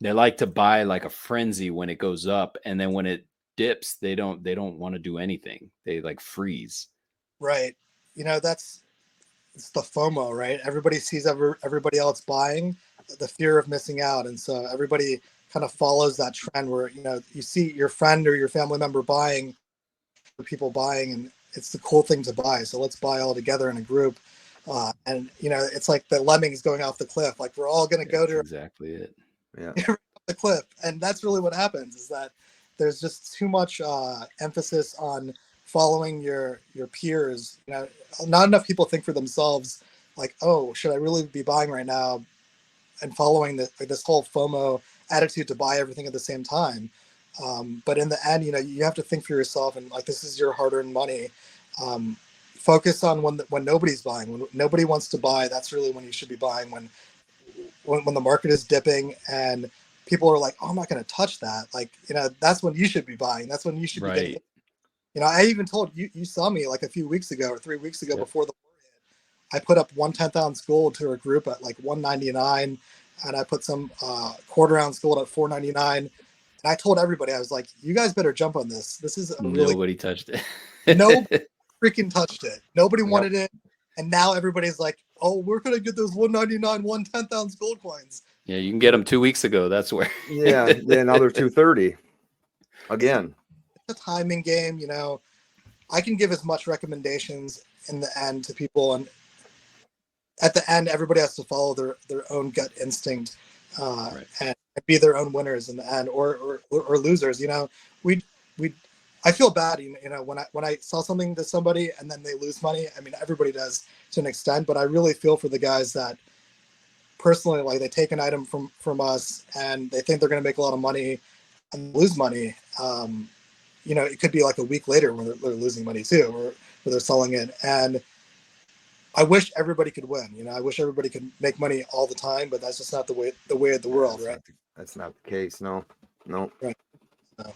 They like to buy like a frenzy when it goes up, and then when it dips, they don't want to do anything. They like freeze. Right. It's the FOMO, right? Everybody sees everybody else buying, the fear of missing out, and so everybody kind of follows that trend where you see your friend or your family member buying, or people buying, and it's the cool thing to buy. So let's buy all together in a group, and it's like the lemmings going off the cliff. Like we're all going to go to exactly it. Yeah, the cliff, and that's really what happens. Is that there's just too much emphasis on following your peers. Not enough people think for themselves, like, oh, should I really be buying right now, and following this whole FOMO attitude to buy everything at the same time. But in the end, you have to think for yourself, and like, this is your hard-earned money. Focus on when nobody's buying, when nobody wants to buy. That's really when you should be buying. When the market is dipping and people are like, oh, I'm not going to touch that. Like, that's when you should be buying. That's when you should be getting. I even told you saw me like a few weeks ago or 3 weeks ago before the war hit. I put up 1/10 ounce gold to a group at like $1.99, and I put some quarter ounce gold at $4.99. And I told everybody, I was like, you guys better jump on this. This is nobody touched it. Nobody freaking touched it. Nobody wanted it. And now everybody's like, oh, we're going to get those $1.99 1/10 ounce gold coins. Yeah, you can get them 2 weeks ago. That's where. Yeah, now they're $2.30 again. It's a timing game. I can give as much recommendations in the end to people, and at the end, everybody has to follow their own gut instinct, and be their own winners in the end, or losers. I feel bad, when I sell something to somebody and then they lose money. I mean, everybody does to an extent, but I really feel for the guys that personally, like, they take an item from us and they think they're going to make a lot of money and lose money. It could be like a week later when they're losing money too, or where they're selling it. And I wish everybody could win. I wish everybody could make money all the time, but that's just not the way of the world, right? That's not the case. No. Right. No.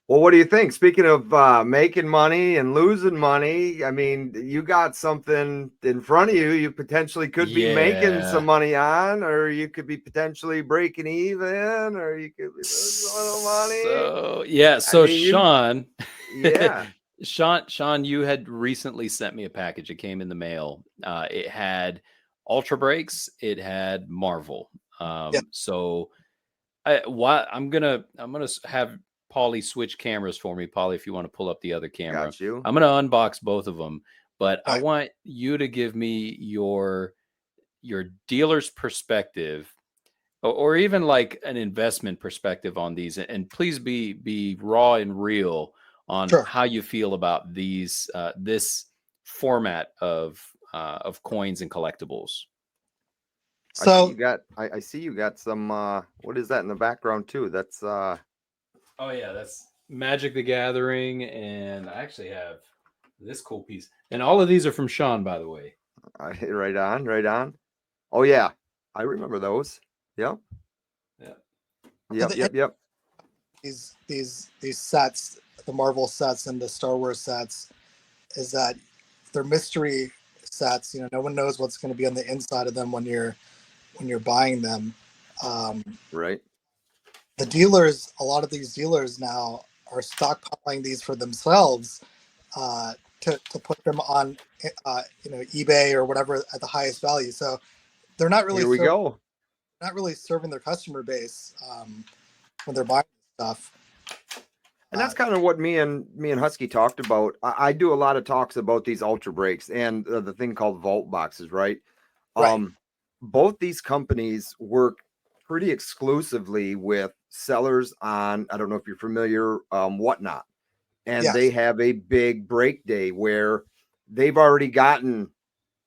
Well, what do you think? Speaking of making money and losing money, I mean, you got something in front of you. You potentially could be making some money on, or you could be potentially breaking even, or you could be losing a little money. So Sean, Sean, you had recently sent me a package. It came in the mail. It had Ultra Breaks. It had Marvel. So I'm gonna have Pauly switch cameras for me. Pauly, if you want to pull up the other camera. Got you. I'm going to unbox both of them, but I want you to give me your dealer's perspective, or even like an investment perspective on these. And please be raw and real on how you feel about these, this format of coins and collectibles. So I see you got some, what is that in the background too? That's Oh yeah, that's Magic the Gathering, and I actually have this cool piece. And all of these are from Sean, by the way. Right on, right on. Oh yeah, I remember those. Yep. So Yep. these sets, the Marvel sets and the Star Wars sets, is that they're mystery sets. You know, no one knows what's going to be on the inside of them when you're buying them. Right. The dealers, a lot of these dealers now are stockpiling these for themselves to put them on eBay or whatever at the highest value. So they're not really not really serving their customer base when they're buying stuff. And that's kind of what me and Husky talked about. I do a lot of talks about these ultra breaks and the thing called vault boxes, right? Both these companies work pretty exclusively with sellers on, I don't know if you're familiar, Whatnot. And they have a big break day where they've already gotten,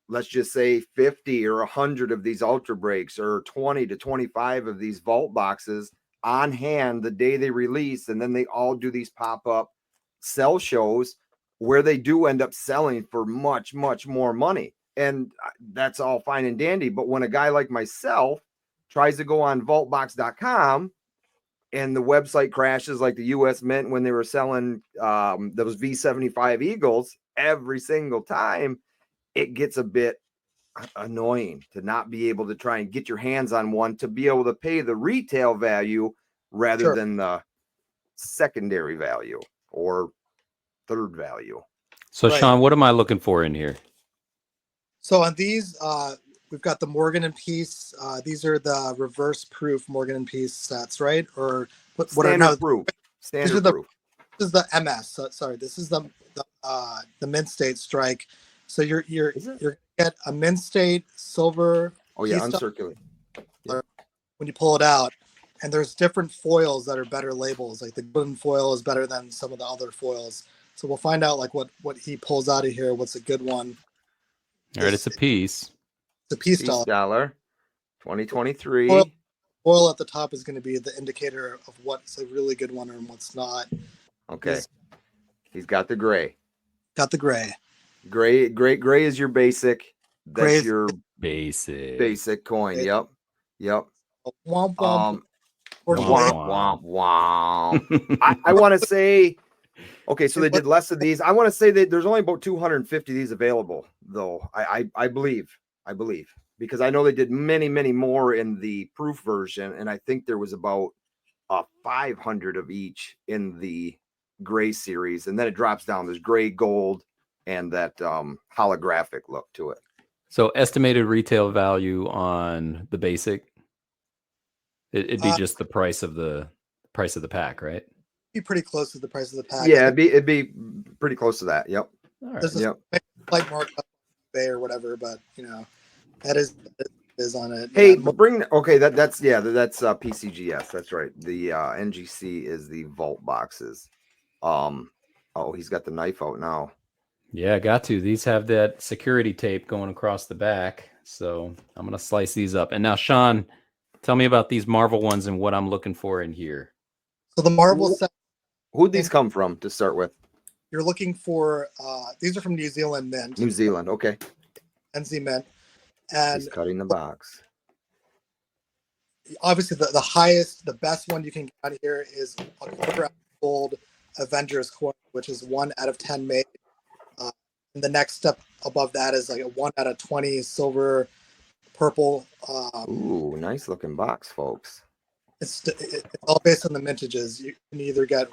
let's just say 50 or 100 of these ultra breaks or 20 to 25 of these vault boxes on hand the day they release. And then they all do these pop-up sell shows where they do end up selling for much, much more money. And that's all fine and dandy. But when a guy like myself tries to go on vaultbox.com and the website crashes like the US Mint when they were selling those V75 Eagles every single time, it gets a bit annoying to not be able to try and get your hands on one to be able to pay the retail value rather than the secondary value or third value. So Sean, what am I looking for in here? So on these, we've got the Morgan and Peace. These are the reverse proof Morgan and Peace sets, right? Or what are no proof? Standard proof. This is the MS. So, sorry, this is the Mint State Strike. So you're get a Mint State silver. Oh yeah, uncirculated. When you pull it out, and there's different foils that are better labels. Like the golden foil is better than some of the other foils. So we'll find out like what he pulls out of here. What's a good one? All right, it's a piece. It's a peace dollar. 2023. Foil at the top is going to be the indicator of what's a really good one and what's not. Okay. He's got the gray. Got the gray. Gray is your basic. That's your basic coin. Basic. Yep. Womp womp. Womp womp. I want to say, okay, so they did less of these. I want to say that there's only about 250 of these available, though. I believe, because I know they did many more in the proof version, and I think there was about 500 of each in the gray series, and then it drops down. There's gray, gold, and that holographic look to it. So estimated retail value on the basic, it'd be just the price of the pack, right? Be pretty close to the price of the pack. Yeah, it'd be pretty close to that. Yep. All right. There's a slight markup or whatever, but you know that is on it. Hey, that's PCGS. That's right. The NGC is the vault boxes. He's got the knife out now. Yeah, got to. These have that security tape going across the back. So I'm going to slice these up. And now, Sean, tell me about these Marvel ones and what I'm looking for in here. So the Marvel set. Who'd these come from to start with? You're looking for, these are from New Zealand Mint. New Zealand, okay. NZ Mint. And he's cutting the box. Obviously, the best one you can get out of here is a quarter gold Avengers coin, which is 1 out of 10 made. And the next step above that is like a 1 out of 20 silver, purple. Ooh, nice looking box, folks. It's all based on the mintages. You can either get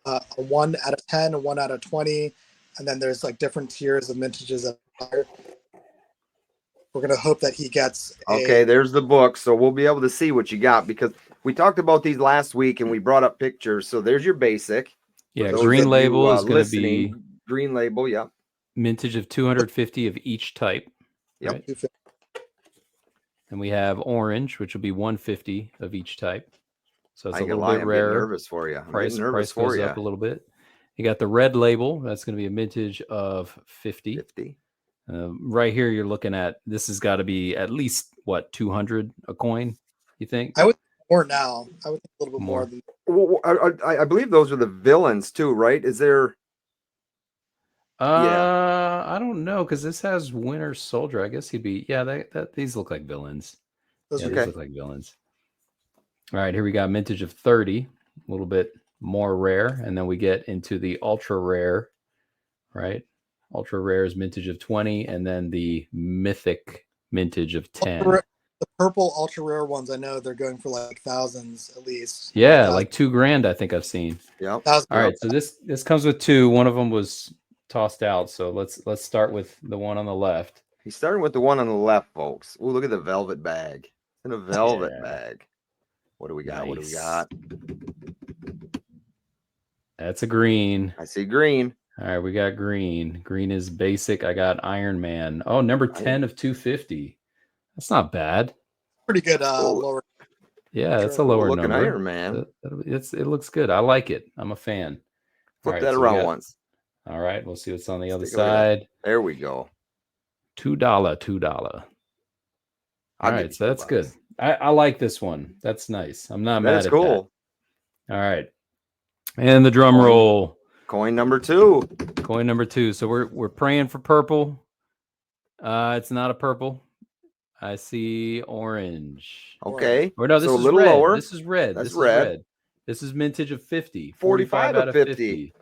a 1 out of 10, a 1 out of 20, and then there's like different tiers of mintages. We're going to hope that he gets okay, there's the book. So we'll be able to see what you got, because we talked about these last week and we brought up pictures. So there's your basic. Yeah, green label is going to be green label. Yeah. Mintage of 250 of each type. Yep. Right? And we have orange, which will be 150 of each type. So it's a little bit rarer. I'm nervous for you. Price goes up a little bit. You got the red label. That's going to be a mintage of 50. Right here, you're looking at, this has got to be at least, 200 a coin, you think? I would More now. I would think a little bit more than. Well, I believe those are the villains too, right? Is there? I don't know, because this has Winter Soldier. I guess he'd be. Yeah, that these look like villains. Those These look like villains. All right, here we got mintage of 30, a little bit more rare, and then we get into the ultra rare, right? Ultra rare is mintage of 20, and then the mythic mintage of 10. The purple ultra rare ones, I know they're going for like thousands at least. Yeah, like $2,000, I think I've seen. Yeah. All right, so this comes with two. One of them was tossed out, so let's start with the one on the left. He's starting with the one on the left, folks. Oh, look at the velvet bag. It's in a velvet bag. What do we got? Nice. What do we got? That's a green. I see green. All right, we got green. Green is basic. I got Iron Man. Oh, number 10 of 250. That's not bad. Pretty good lower. Yeah, that's a lower looking number. Iron Man. It looks good. I like it. I'm a fan. Flip that around once. All right, we'll see what's on the other side. There we go. $2. All right, so that's good. I like this one. That's nice. I'm not mad at that. That's cool. All right. And the drum roll. Coin number 2. Coin number 2. So we're praying for purple. It's not a purple. I see orange. Okay. Or no, this is a little lower. This is red. That's red. This is mintage of 50. 45 out of 50.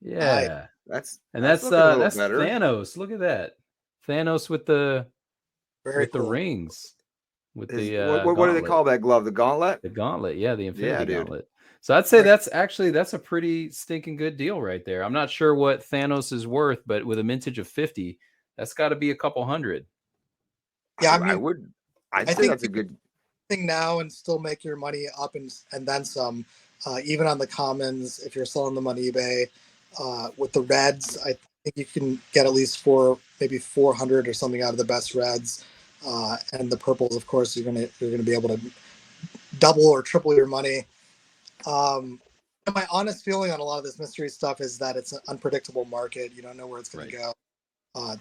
Yeah. That's Thanos. Look at that. Thanos with the the rings. With the what do they call that glove? The gauntlet? The gauntlet, yeah, the Infinity Gauntlet. So I'd say that's a pretty stinking good deal right there. I'm not sure what Thanos is worth, but with a mintage of 50, that's got to be a couple hundred. Yeah, I mean, I think that's a good thing now, and still make your money up and then some. Even on the commons, if you're selling them on eBay, with the reds, I think you can get at least maybe 400 or something out of the best reds. And the purples, of course, you're gonna be able to double or triple your money. And my honest feeling on a lot of this mystery stuff is that it's an unpredictable market. You don't know where it's going to go.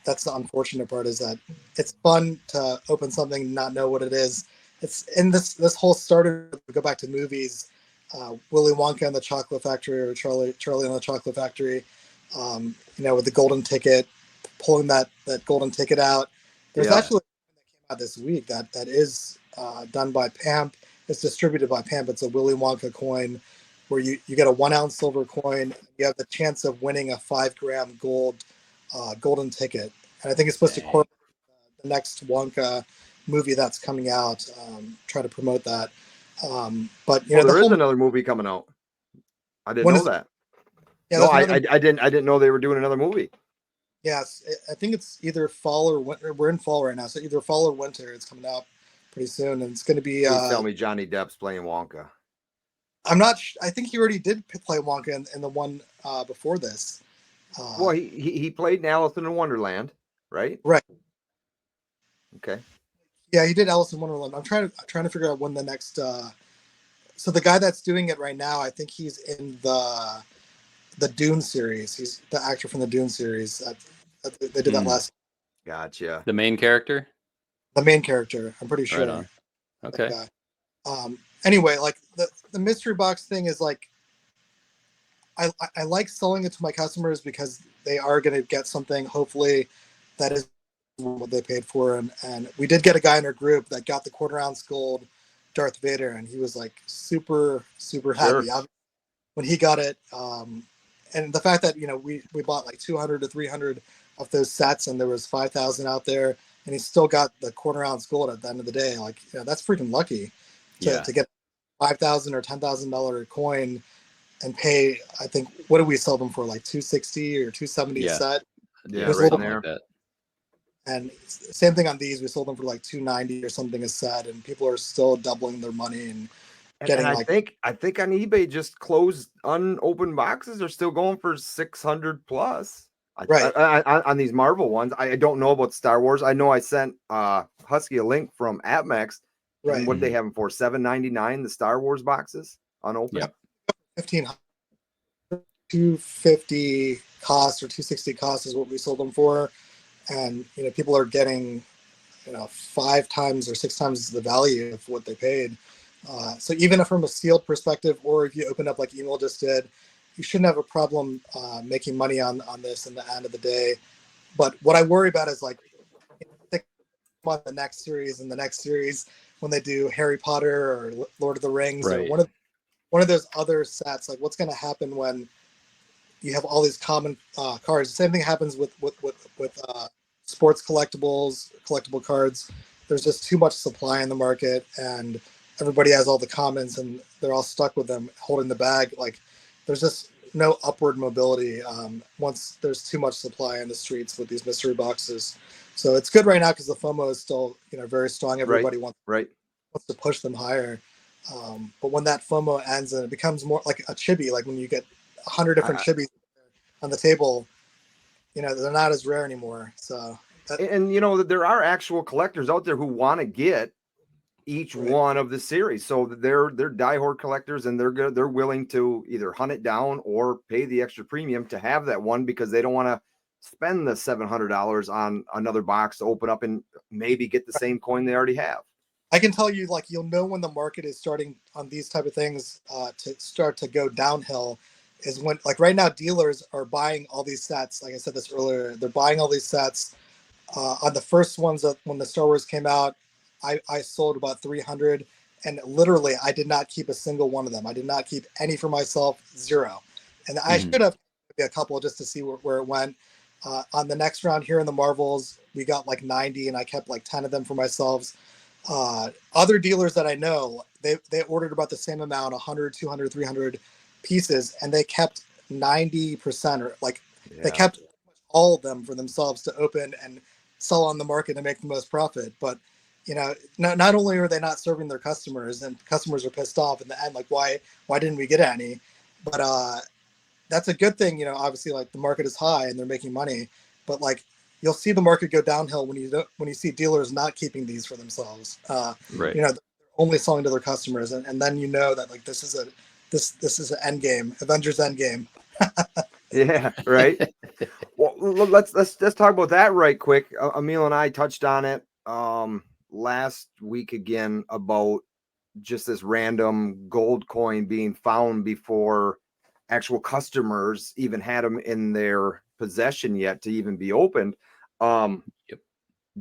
That's the unfortunate part, is that it's fun to open something, not know what it is. It's in this whole started, go back to movies, Willy Wonka and the Chocolate Factory, or Charlie and the Chocolate Factory, with the golden ticket, pulling that golden ticket out. There's actually that came out this week that is done by PAMP. It's distributed by PAMP. It's a Willy Wonka coin where you get a 1 ounce silver coin. You have the chance of winning a 5 gram golden ticket. And I think it's supposed to correlate the next Wonka movie that's coming out, try to promote that. But there is another movie coming out. I didn't know that. Yeah, no, I didn't know they were doing another movie. Yes, I think it's either fall or winter. We're in fall right now, so either fall or winter. It's coming out pretty soon, and it's going to be. Please tell me Johnny Depp's playing Wonka. I'm not. I think he already did play Wonka in the one before this. Well, he played in Alice in Wonderland, right? Right. Okay. Yeah, he did Alice in Wonderland. I'm trying to figure out when the next. So the guy that's doing it right now, I think he's in the Dune series. He's the actor from the Dune series. They did that last. Gotcha. The main character. The main character, I'm pretty sure. Right on. Okay. Anyway, like the mystery box thing is like, I like selling it to my customers because they are going to get something, hopefully, that is what they paid for. And we did get a guy in our group that got the 1/4 ounce gold Darth Vader, and he was like super, super happy when he got it. And the fact that, we bought like 200 to 300 of those sets, and there was 5,000 out there, and he still got the 1/4 ounce gold at the end of the day. Like, that's freaking lucky to get $5,000 or $10,000 coin and pay. I think, what did we sell them for? Like $260 or $270 a set. Yeah, right there. Like that. And same thing on these. We sold them for like $290 or something a set, and people are still doubling their money and getting. And I think on eBay, just closed unopened boxes are still going for 600 plus. Right. On these Marvel ones. I don't know about Star Wars. I know I sent Husky a link from AppMax. Right. What they have them for? $7.99 the Star Wars boxes unopened. Yep. $1,500, $250 cost or $260 cost is what we sold them for, and people are getting 5 times or 6 times the value of what they paid. So even if from a sealed perspective, or if you open up like Emil just did, you shouldn't have a problem making money on this in the end of the day. But what I worry about is like on the next series and the next series when they do Harry Potter or Lord of the Rings or one of those other sets. Like what's going to happen when you have all these common cards? The same thing happens with sports collectible cards. There's just too much supply in the market, and everybody has all the commons, and they're all stuck with them, holding the bag. Like, there's just no upward mobility once there's too much supply in the streets with these mystery boxes. So it's good right now because the FOMO is still, very strong. Everybody wants to push them higher. But when that FOMO ends and it becomes more like a chibi, like when you get 100 different chibis on the table, they're not as rare anymore. So there are actual collectors out there who want to get each one of the series. So they're diehard collectors, and they're willing to either hunt it down or pay the extra premium to have that one because they don't want to spend the $700 on another box to open up and maybe get the same coin they already have. I can tell you, like, you'll know when the market is starting on these type of things to start to go downhill is when, like, right now dealers are buying all these sets. Like I said this earlier, they're buying all these sets on the first ones that when the Star Wars came out. I sold about 300, and literally I did not keep a single one of them. I did not keep any for myself, zero. And I should have a couple just to see where it went. On the next round here in the Marvels, we got like 90, and I kept like 10 of them for myself. Other dealers that I know, they ordered about the same amount, 100, 200, 300 pieces, and they kept 90%, or like they kept all of them for themselves to open and sell on the market and make the most profit. But not only are they not serving their customers, and customers are pissed off in the end, like why didn't we get any? But that's a good thing. Obviously, like, the market is high and they're making money, but like you'll see the market go downhill when you see dealers not keeping these for themselves. They're only selling to their customers, and then that like this is an end game, Avengers end game. Yeah, right. Well, let's talk about that right quick. Emil and I touched on it last week again about just this random gold coin being found before actual customers even had them in their possession yet to even be opened. Do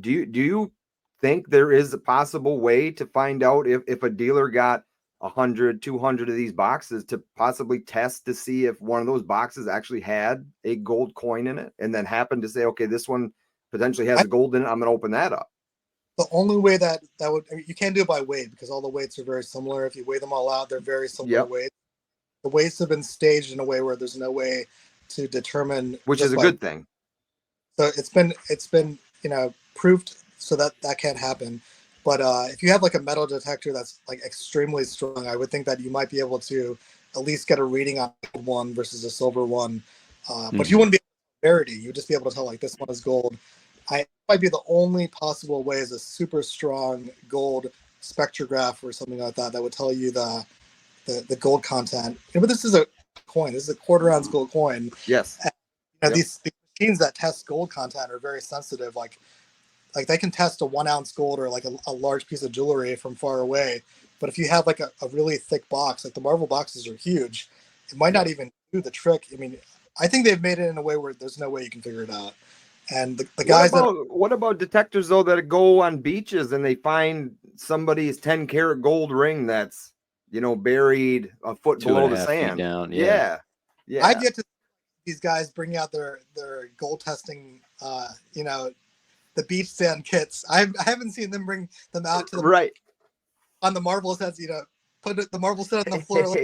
you think there is a possible way to find out if a dealer got 100, 200 of these boxes to possibly test to see if one of those boxes actually had a gold coin in it, and then happened to say, okay, this one potentially has a gold in it, I'm going to open that up? The only way that would, you can't do it by weight because all the weights are very similar. If you weigh them all out, they're very similar weights. The weights have been staged in a way where there's no way to determine, which is a good thing. So it's been proved so that can't happen. But if you have like a metal detector that's like extremely strong, I would think that you might be able to at least get a reading on one versus a silver one. But you wouldn't be able to verity. You'd just be able to tell like this one is gold. It might be the only possible way is a super strong gold spectrograph or something like that would tell you the gold content. But this is a coin. This is a quarter ounce gold coin. Yes. And, these machines that test gold content are very sensitive. Like they can test a 1 ounce gold or like a large piece of jewelry from far away. But if you have like a really thick box, like the Marvel boxes are huge, it might not even do the trick. I mean, I think they've made it in a way where there's no way you can figure it out. And the guys what about detectors though that go on beaches and they find somebody's 10 karat gold ring that's buried a foot below the sand down? Yeah. I get to these guys bringing out their gold testing the beach sand kits. I haven't seen them bring them out to the on the Marvel sets, put the Marvel set on the floor.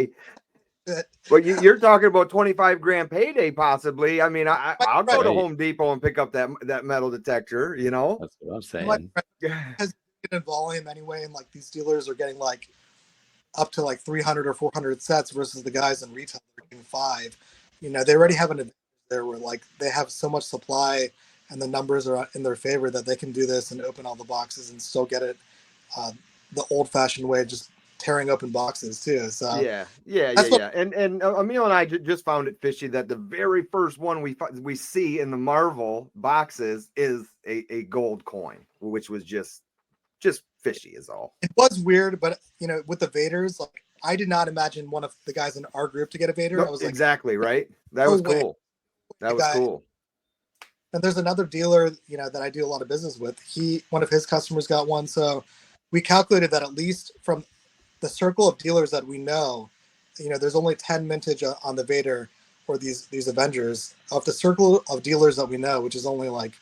But you're talking about 25 grand payday, possibly. I mean, I'll go to Home Depot and pick up that metal detector. That's what I'm saying. Has in volume anyway, and like these dealers are getting like up to like 300 or 400 sets versus the guys in retail are getting 5. They already have an advantage there where like they have so much supply and the numbers are in their favor that they can do this and open all the boxes and still get it the old-fashioned way, just tearing open boxes too. So yeah. And Emil and I just found it fishy that the very first one we see in the Marvel boxes is a gold coin, which was just fishy is all. It was weird, but you know, with the Vaders, like I did not imagine one of the guys in our group to get a Vader. No, I was like, exactly right. That no was way. cool. That was cool. And there's another dealer, you know, that I do a lot of business with. One of his customers got one. So we calculated that at least from the circle of dealers that we know, you know, there's only 10 mintage on the Vader or these Avengers. Of the circle of dealers that we know, which is only like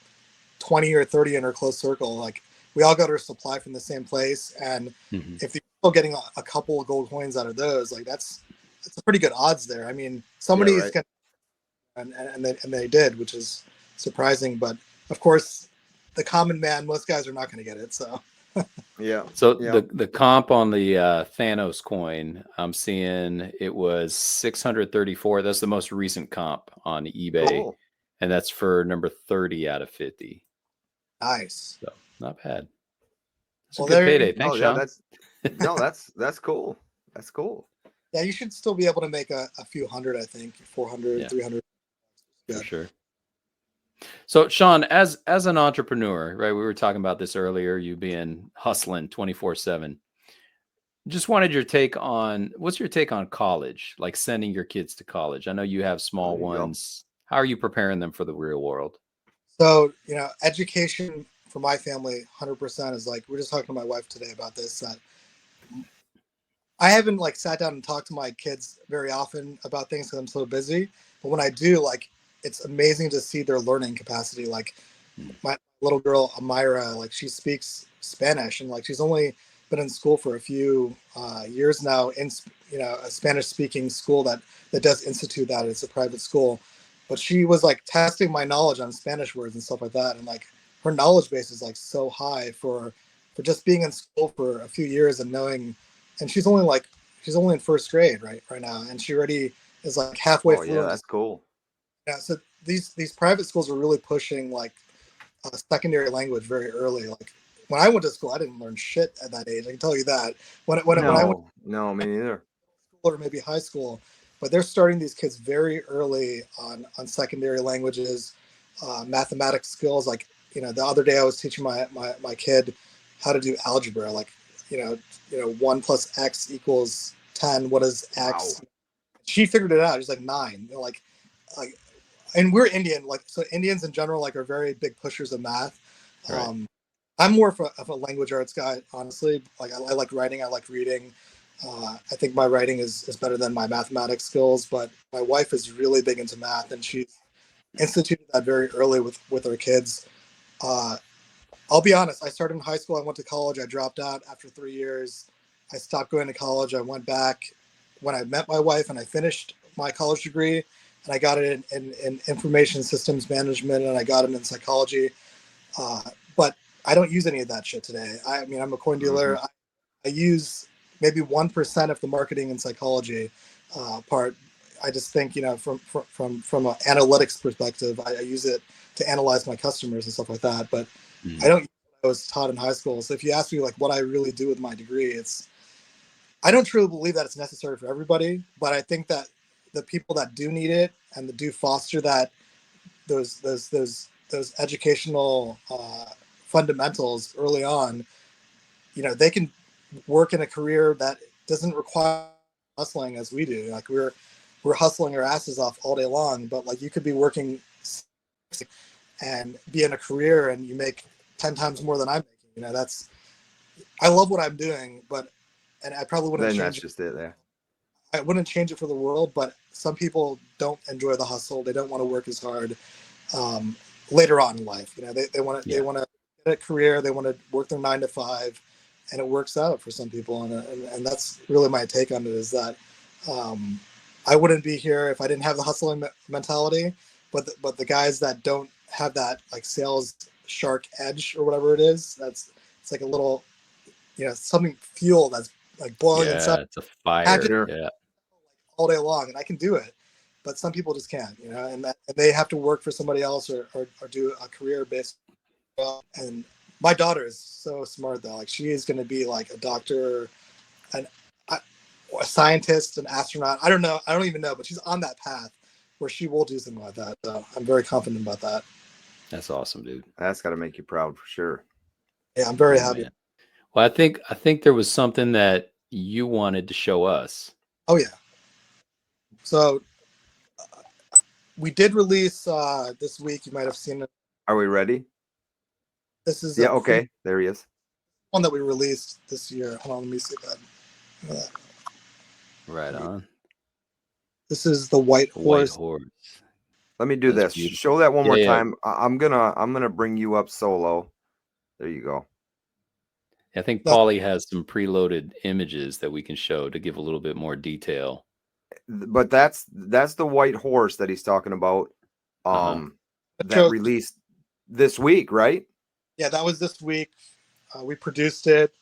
20 or 30 in our close circle, like we all got our supply from the same place. And if they're still getting a couple of gold coins out of those, like that's a pretty good odds there. I mean, somebody's gonna, and they did, which is surprising, but of course the common man, most guys are not going to get it. So the comp on the Thanos coin, I'm seeing it was 634. That's the most recent comp on eBay. And that's for number 30 out of 50. Nice. So not bad. That's a good payday. Thanks, Sean. That's cool. That's cool. Yeah, you should still be able to make a few hundred, I think, 400, 300. For sure. So Sean, as an entrepreneur, right? We were talking about this earlier, you being hustling 24/7. Just wanted your take on, what's your take on college, like sending your kids to college? I know you have small ones. How are you preparing them for the real world? So, you know, education for my family, 100% is like, we're just talking to my wife today about this, that I haven't like sat down and talked to my kids very often about things because I'm so busy. But when I do, like, it's amazing to see their learning capacity. Like my little girl, Amira, like she speaks Spanish and like she's only been in school for a few years now in, you know, a Spanish speaking school that does institute that. It's a private school, but she was like testing my knowledge on Spanish words and stuff like that. And like her knowledge base is like so high for just being in school for a few years and knowing, and she's only in first grade right now. And she already is like halfway through. Yeah, that's cool. Yeah, so these private schools are really pushing like a secondary language very early. Like when I went to school, I didn't learn shit at that age. I can tell you that. When I went me neither. Or maybe high school, but they're starting these kids very early on secondary languages, mathematics skills. Like, you know, the other day I was teaching my kid how to do algebra. Like, you know, 1 + x = 10. What is x? Wow. She figured it out. She's like 9. You know, like. And we're Indian, like, so Indians in general, like, are very big pushers of math. Right. I'm more of a language arts guy, honestly. Like, I like writing, I like reading. I think my writing is better than my mathematics skills, but my wife is really big into math, and she instituted that very early with her kids. I'll be honest, I started in high school, I went to college, I dropped out after 3 years. I stopped going to college, I went back when I met my wife, and I finished my college degree. And I got it in information systems management, and I got it in psychology. But I don't use any of that shit today. I mean, I'm a coin dealer. I use maybe 1% of the marketing and psychology part. I just think, you know, from an analytics perspective, I use it to analyze my customers and stuff like that. But I don't use what I was taught in high school. So if you ask me like what I really do with my degree, I don't truly believe that it's necessary for everybody, but I think that the people that do need it and that do foster that those educational fundamentals early on, you know, they can work in a career that doesn't require hustling as we do. Like we're hustling our asses off all day long, but like you could be working and be in a career and you make 10 times more than I'm making. You know, I love what I'm doing, and I probably wouldn't change that's just it there. I wouldn't change it for the world, but some people don't enjoy the hustle. They don't want to work as hard later on in life. You know, they want to get a career. They want to work their 9 to 5, and it works out for some people. And that's really my take on it, is that I wouldn't be here if I didn't have the hustling mentality. But the guys that don't have that like sales shark edge or whatever it is, it's like a little, you know, something fuel that's like boiling inside. It's a fire. All day long, and I can do it, but some people just can't, you know, and they have to work for somebody else or do a career based. And my daughter is so smart though. Like she is going to be like a doctor, a scientist, an astronaut. I don't even know, but she's on that path where she will do something like that. So I'm very confident about that. That's awesome, dude. That's got to make you proud for sure. Yeah, I'm very happy. Man. Well, I think there was something that you wanted to show us. Oh yeah. So we did release this week. You might have seen it. Are we ready? This is Okay. There he is. One that we released this year. Hold on, let me see that. Right on. This is the white horse. Let me do this. Beautiful. Show that one more time. I'm gonna bring you up solo. There you go. I think Pauly has some preloaded images that we can show to give a little bit more detail. But that's the white horse that he's talking about. That released this week, right? Yeah, that was this week. We produced it.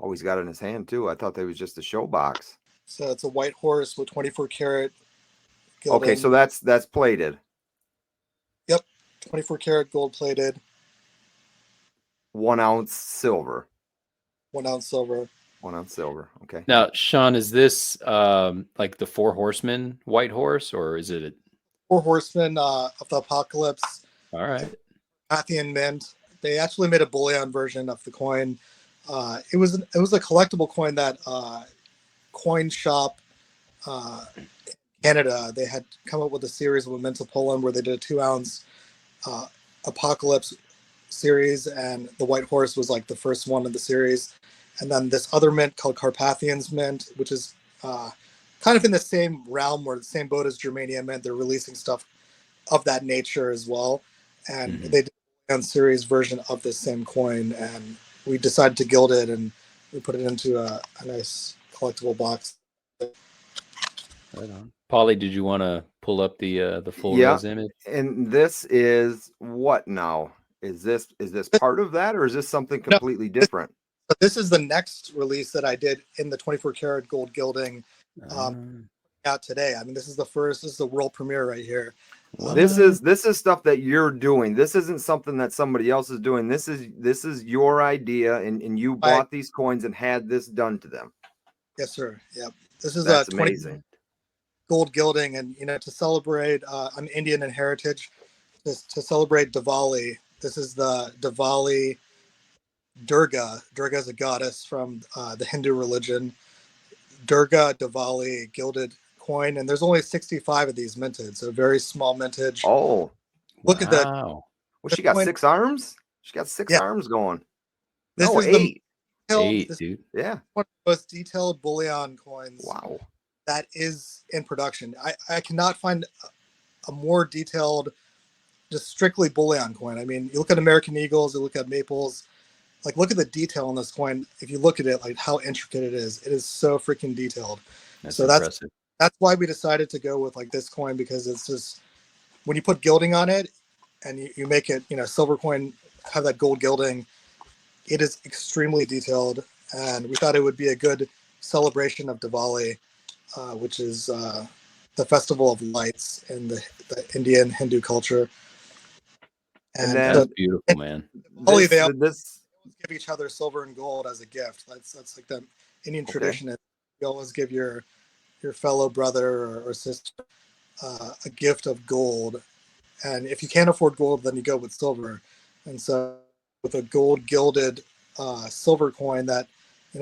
Oh, he's got it in his hand too. I thought that was just a show box. So it's a white horse with 24 karat gilding. Okay, so that's plated. Yep, 24 karat gold plated. 1 ounce silver. 1 ounce silver. 1 ounce silver. Okay. Now, Sean, is this like the Four Horsemen white horse, or is it Four Horsemen of the Apocalypse? All right. Pathian Mint. They actually made a bullion version of the coin. It was a collectible coin that Coin Shop Canada, they had come up with a series of a mint of Poland where they did a 2 ounce Apocalypse series, and the white horse was like the first one in the series. And then this other mint called Carpathians Mint, which is kind of in the same realm or the same boat as Germania Mint. They're releasing stuff of that nature as well. And they did a series version of this same coin, and we decided to gild it, and we put it into a nice collectible box. Right on. Pauly, did you want to pull up the full rose image? And this is what now? Is this part of that, or is this something completely different? But this is the next release that I did in the 24 karat gold gilding out today. I mean, this is the world premiere right here. This is stuff that you're doing. This isn't something that somebody else is doing. This is your idea, and you bought these coins and had this done to them. Yes, sir. Yep. This is That's amazing. Gold gilding, and to celebrate an Indian and heritage, to celebrate Diwali. This is the Diwali Durga. Durga is a goddess from the Hindu religion. Durga Diwali gilded coin, and there's only 65 of these minted, so very small mintage. Oh, look at that! Well, she got 6 arms. She got 6 arms going. This is 8. Dude. Yeah, one of the most detailed bullion coins. Wow. That is in production. I cannot find a more detailed, just strictly bullion coin. I mean, you look at American Eagles, you look at Maples, like look at the detail on this coin. If you look at it, like how intricate it is so freaking detailed. That's so impressive. That's why we decided to go with like this coin, because it's just, when you put gilding on it and you make it, silver coin have that gold gilding, it is extremely detailed, and we thought it would be a good celebration of Diwali, which is the festival of lights in the Indian Hindu culture. And then, that's beautiful, man. They give each other silver and gold as a gift. That's like the Indian tradition. You always give your fellow brother or sister a gift of gold, and if you can't afford gold, then you go with silver. And so with a gold gilded silver coin that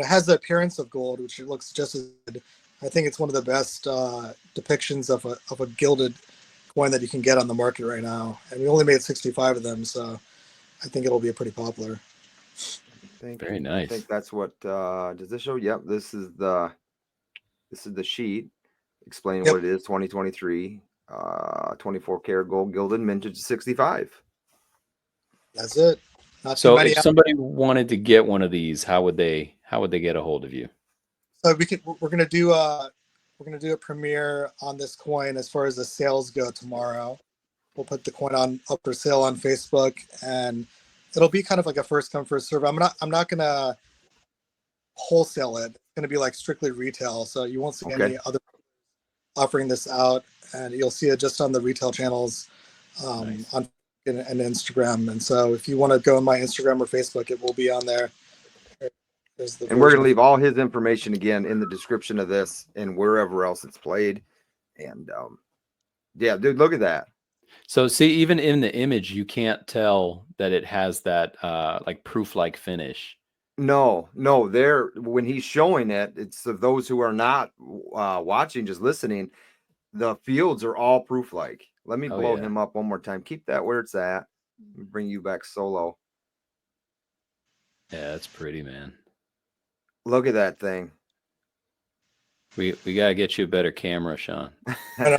has the appearance of gold, which it looks just as good, I think it's one of the best depictions of a gilded coin that you can get on the market right now. And we only made 65 of them, so I think it'll be pretty popular. Very nice. I think that's what does this show? Yep, this is the sheet explaining what it is. 2023 24 karat gold gilded mintage 65. That's it. So if somebody wanted to get one of these, how would they get a hold of you? So we're gonna do a premiere on this coin as far as the sales go tomorrow. We'll put the coin up for sale on Facebook, and it'll be kind of like a first come first serve. I'm not gonna wholesale it. It's gonna be like strictly retail, so you won't see any other offering this out, and you'll see it just on the retail channels on and Instagram. And so if you want to go on my Instagram or Facebook, it will be on there. And we're going to leave all his information again in the description of this and wherever else it's played. And yeah, dude, look at that. So see, even in the image, you can't tell that it has that like proof-like finish. No, when he's showing it, it's of those who are not watching, just listening. The fields are all proof-like. Let me blow him up one more time. Keep that where it's at. Bring you back solo. Yeah, that's pretty, man. Look at that thing. We gotta get you a better camera, Sean. I'm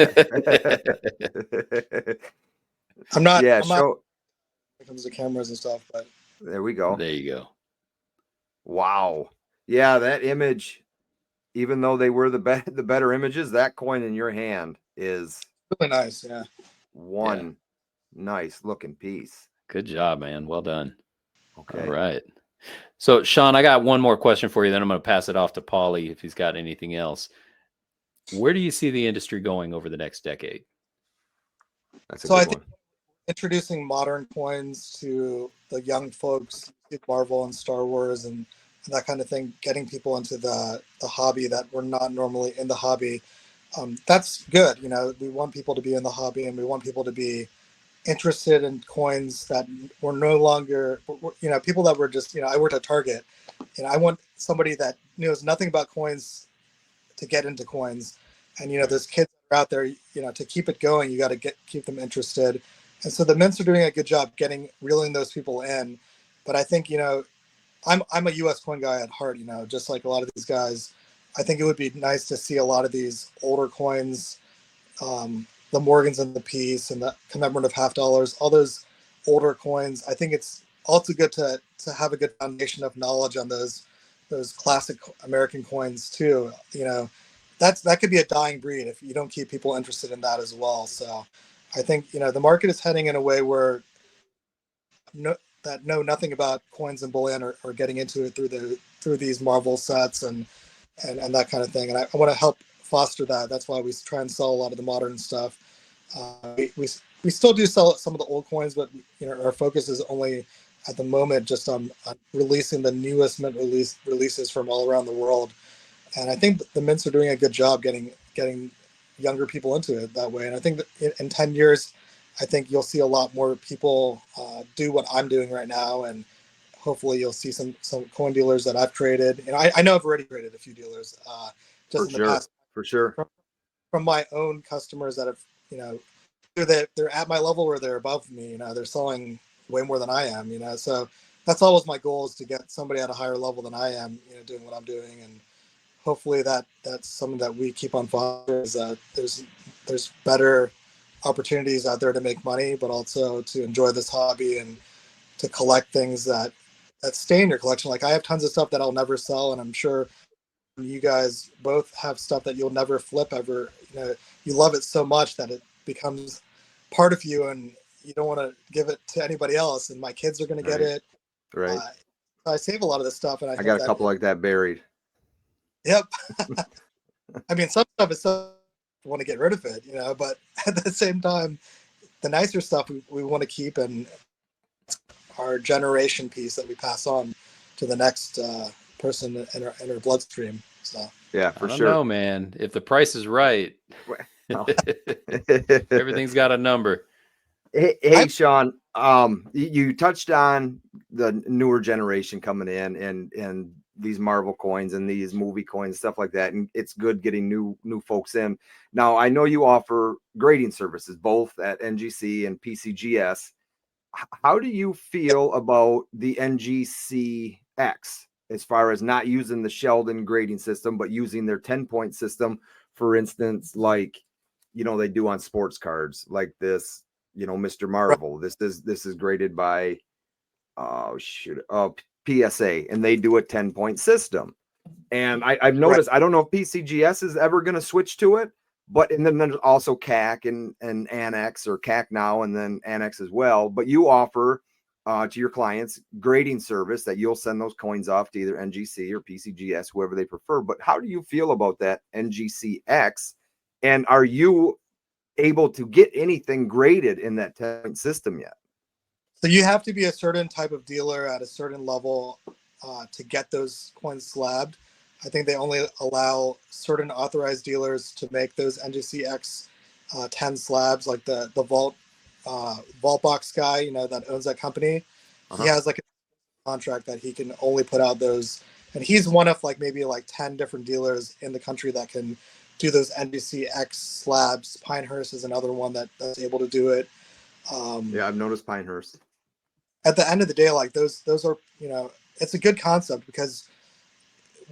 not. Yeah, I'm not when it comes to cameras and stuff, but there we go. There you go. Wow. Yeah, that image, even though they were the better images, that coin in your hand is really nice. Yeah. One nice looking piece. Good job, man. Well done. Okay. All right. So, Sean, I got one more question for you. Then I'm going to pass it off to Pauly if he's got anything else. Where do you see the industry going over the next decade? That's a good one. I think introducing modern coins to the young folks, Marvel and Star Wars and that kind of thing, getting people into the hobby that were not normally in the hobby. That's good. You know, we want people to be in the hobby and we want people to be interested in coins that were no longer, you know, people that were just, you know, I worked at Target and I want somebody that knows nothing about coins to get into coins. And, you know, there's kids out there, you know, to keep it going, you got to keep them interested. And so the mints are doing a good job reeling those people in. But I think, you know, I'm a US coin guy at heart, you know, just like a lot of these guys. I think it would be nice to see a lot of these older coins, the Morgans and the Peace and the commemorative $50, all those older coins. I think it's also good to have a good foundation of knowledge on those classic American coins too. You know, that could be a dying breed if you don't keep people interested in that as well. So I think, you know, the market is heading in a way where know nothing about coins and bullion or getting into it through these Marvel sets and that kind of thing. And I want to help foster that. That's why we try and sell a lot of the modern stuff. We still do sell some of the old coins, but you know, our focus is only at the moment just on releasing the newest mint releases from all around the world. And I think the mints are doing a good job getting younger people into it that way. And I think that in 10 years, I think you'll see a lot more people do what I'm doing right now. And hopefully you'll see some coin dealers that I've created. And I know I've already created a few dealers just in the past. For sure. From my own customers that have, you know, either they're at my level or they're above me, you know, they're selling way more than I am, you know. So that's always my goal, is to get somebody at a higher level than I am, you know, doing what I'm doing. And hopefully that's something that we keep on fostering, is that there's better opportunities out there to make money, but also to enjoy this hobby and to collect things that stay in your collection. Like I have tons of stuff that I'll never sell, and I'm sure you guys both have stuff that you'll never flip ever. You know, you love it so much that it becomes part of you and you don't want to give it to anybody else. And my kids are going to get it. Right. So I save a lot of this stuff, and I got a couple like that buried. Yep. I mean, some stuff is so I want to get rid of it, you know, but at the same time, the nicer stuff we want to keep, and our generation piece that we pass on to the next person in our bloodstream. So yeah, for sure. No, man, if the price is right, everything's got a number. Hey, Sean, you touched on the newer generation coming in and these Marvel coins and these movie coins, stuff like that. And it's good getting new folks in. Now, I know you offer grading services, both at NGC and PCGS. How do you feel about the NGC-X as far as not using the Sheldon grading system, but using their 10-point system, for instance, like, you know, they do on sports cards like this, you know, Mr. Marvel. This is graded by PSA, and they do a 10-point system. And I've noticed, I don't know if PCGS is ever going to switch to it, but and then there's also CAC and Annex, or CAC now and then Annex as well. But you offer to your clients grading service that you'll send those coins off to either NGC or PCGS, whoever they prefer. But how do you feel about that NGC-X? And are you able to get anything graded in that 10-point system yet? So you have to be a certain type of dealer at a certain level to get those coins slabbed. I think they only allow certain authorized dealers to make those NGC-X 10 slabs, like the vault Vaultbox guy, you know, that owns that company. He has like a contract that he can only put out those, and he's one of like maybe like 10 different dealers in the country that can do those NGC-X slabs. Pinehurst is another one that's able to do it. Yeah, I've noticed Pinehurst. At the end of the day, like those are, you know, it's a good concept because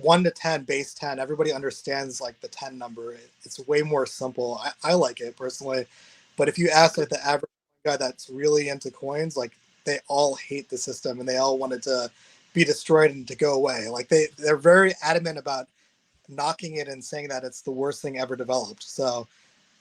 1 to 10, base 10, everybody understands like the 10 number. It's way more simple. I like it personally, but if you ask like the average guy that's really into coins, like they all hate the system and they all want it to be destroyed and to go away. Like they're very adamant about knocking it and saying that it's the worst thing ever developed. So,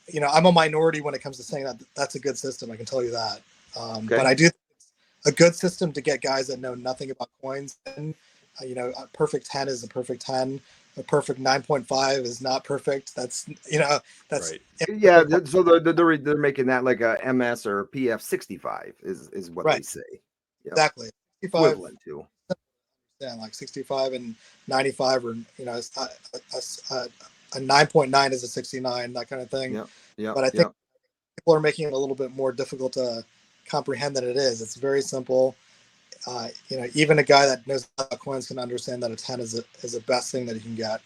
you know, I'm a minority when it comes to saying that that's a good system. I can tell you that. But I do think it's a good system to get guys that know nothing about coins. And, you know, a perfect 10 is a perfect 10. A perfect 9.5 is not perfect. That's, you know, that's right. Yeah. So they're making that like a MS or PF 65 is what they say. Yep. Exactly. 65, equivalent to. Yeah, like 65 and 95, or, you know, a 9.9 is a 69, that kind of thing. Yeah. But I think people are making it a little bit more difficult to comprehend than it is. It's very simple. You know, even a guy that knows about coins can understand that a 10 is the best thing that you can get.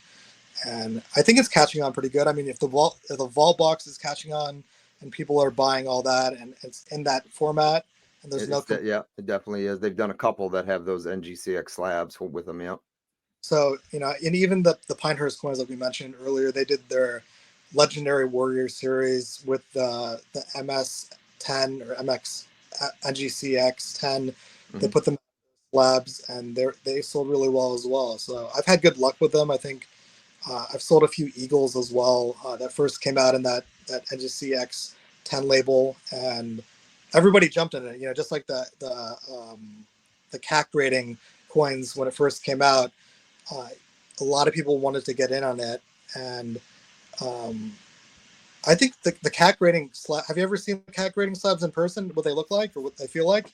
And I think it's catching on pretty good. I mean, if the vault box is catching on and people are buying all that and it's in that format, and there's yeah, it definitely is. They've done a couple that have those NGC-X slabs with them. Yeah. So, you know, and even the Pinehurst coins that we mentioned earlier, they did their Legendary Warrior series with the MS10 or MX NGC-X 10. They put them in slabs and they sold really well as well. So I've had good luck with them. I think I've sold a few Eagles as well that first came out in that NGC-X 10 label, and everybody jumped in it. You know, just like the knack grading coins when it first came out. A lot of people wanted to get in on it, and I think the knack grading slab. Have you ever seen the knack grading slabs in person? What they look like or what they feel like?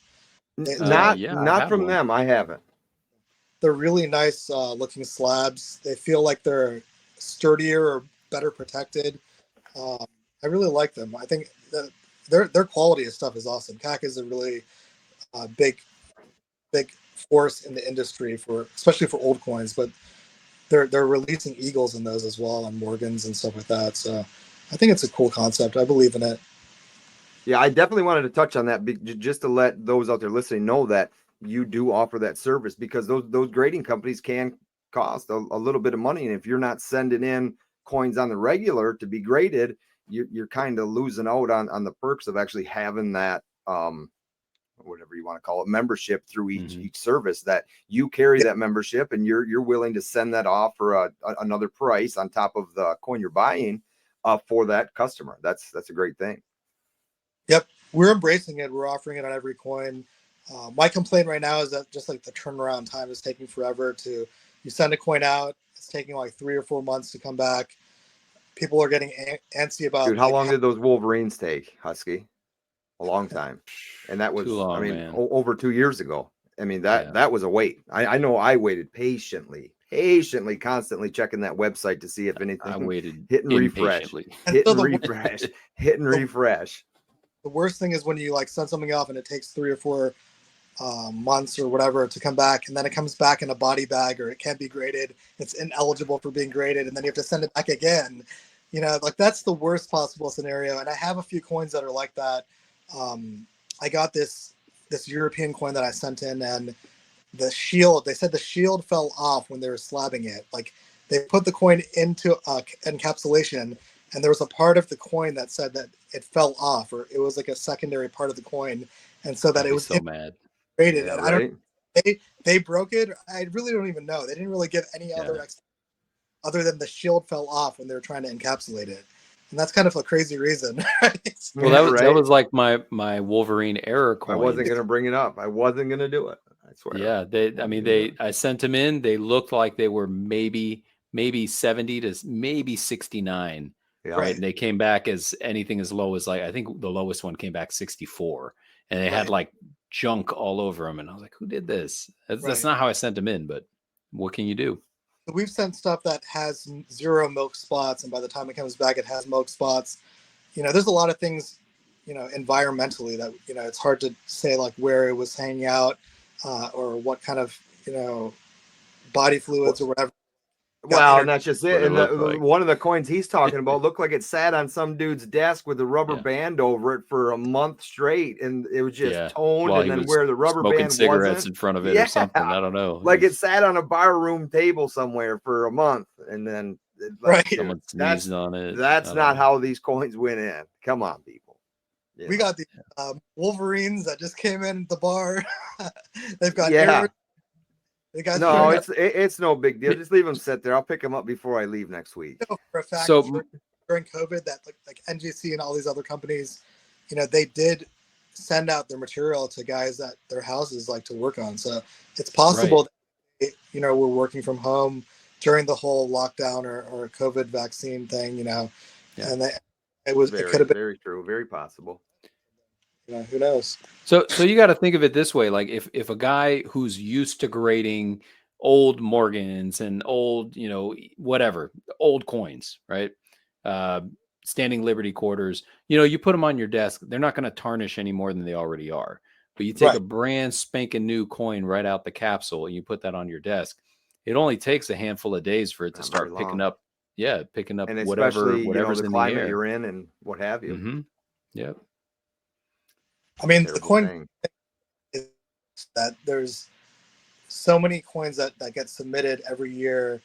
Not from them. I haven't. They're really nice looking slabs. They feel like they're sturdier or better protected. I really like them. I think their quality of stuff is awesome. Knack is a really big force in the industry especially for old coins, but they're releasing Eagles in those as well, and Morgans and stuff like that. So I think it's a cool concept. I believe in it. Yeah, I definitely wanted to touch on that just to let those out there listening know that you do offer that service, because those grading companies can cost a little bit of money, and if you're not sending in coins on the regular to be graded, you're kind of losing out on the perks of actually having that whatever you want to call it, membership through each service, that you carry that membership and you're willing to send that off for another price on top of the coin you're buying for that customer. That's a great thing. Yep, we're embracing it. We're offering it on every coin. My complaint right now is that just like the turnaround time is taking forever. You send a coin out, it's taking like 3 or 4 months to come back. People are getting antsy about. Dude, how long did those Wolverines take, Husky? A long time. And that was, long, I mean, man. over 2 years ago. I mean, that was a wait. I know I waited patiently, constantly checking that website to see if anything. I waited, hit and refresh, hit and refresh, hit and refresh. The worst thing is when you like send something off and it takes 3 or 4 months or whatever to come back, and then it comes back in a body bag, or it can't be graded. It's ineligible for being graded, and then you have to send it back again. You know, like that's the worst possible scenario. And I have a few coins that are like that. I got this European coin that I sent in, and the shield, they said the shield fell off when they were slabbing it. Like they put the coin into encapsulation, and there was a part of the coin that said that it fell off, or it was like a secondary part of the coin, and so that it was so mad graded. Yeah, and right? I don't. They broke it. I really don't even know. They didn't really give any other than the shield fell off when they were trying to encapsulate it. And that's kind of a crazy reason. Right? Well, that was like my Wolverine error coin. I wasn't going to bring it up. I wasn't going to do it. I swear. Yeah, I sent them in. They looked like they were maybe 70 to maybe 69. Yeah. Right. And they came back as anything as low as, like, I think the lowest one came back 64. And they had like junk all over them. And I was like, who did this? That's not how I sent them in, but what can you do? We've sent stuff that has 0 milk spots, and by the time it comes back, it has milk spots. You know, there's a lot of things environmentally that, it's hard to say like where it was hanging out or what kind of, body fluids or whatever. Well, and that's just it. And like. one of the coins he's talking about looked like it sat on some dude's desk with a rubber band over it for a month straight, and it was just toned. While and then where the rubber smoking band cigarettes wasn't in front of it or something. I don't know. Like it sat on a bar room table somewhere for a month, and then someone sneezed on it. That's not how these coins went in. Come on, people. Yeah. We got the Wolverines that just came in at the bar. They've got it's no big deal. Just leave them sit there. I'll pick them up before I leave next week. For a fact, during COVID, that like NGC and all these other companies, they did send out their material to guys at their houses like to work on. So it's possible that, we're working from home during the whole lockdown or COVID vaccine thing, and it could have been very true, very possible. Who knows? So you got to think of it this way: like if a guy who's used to grading old Morgans and old, whatever, old coins, right? Standing Liberty quarters, you put them on your desk, they're not going to tarnish any more than they already are. But you take a brand spanking new coin right out the capsule and you put that on your desk. It only takes a handful of days for it to start picking up and whatever's the in climate the air you're in and what have you. Mm-hmm. Yep. I mean, the coin is that there's so many coins that get submitted every year,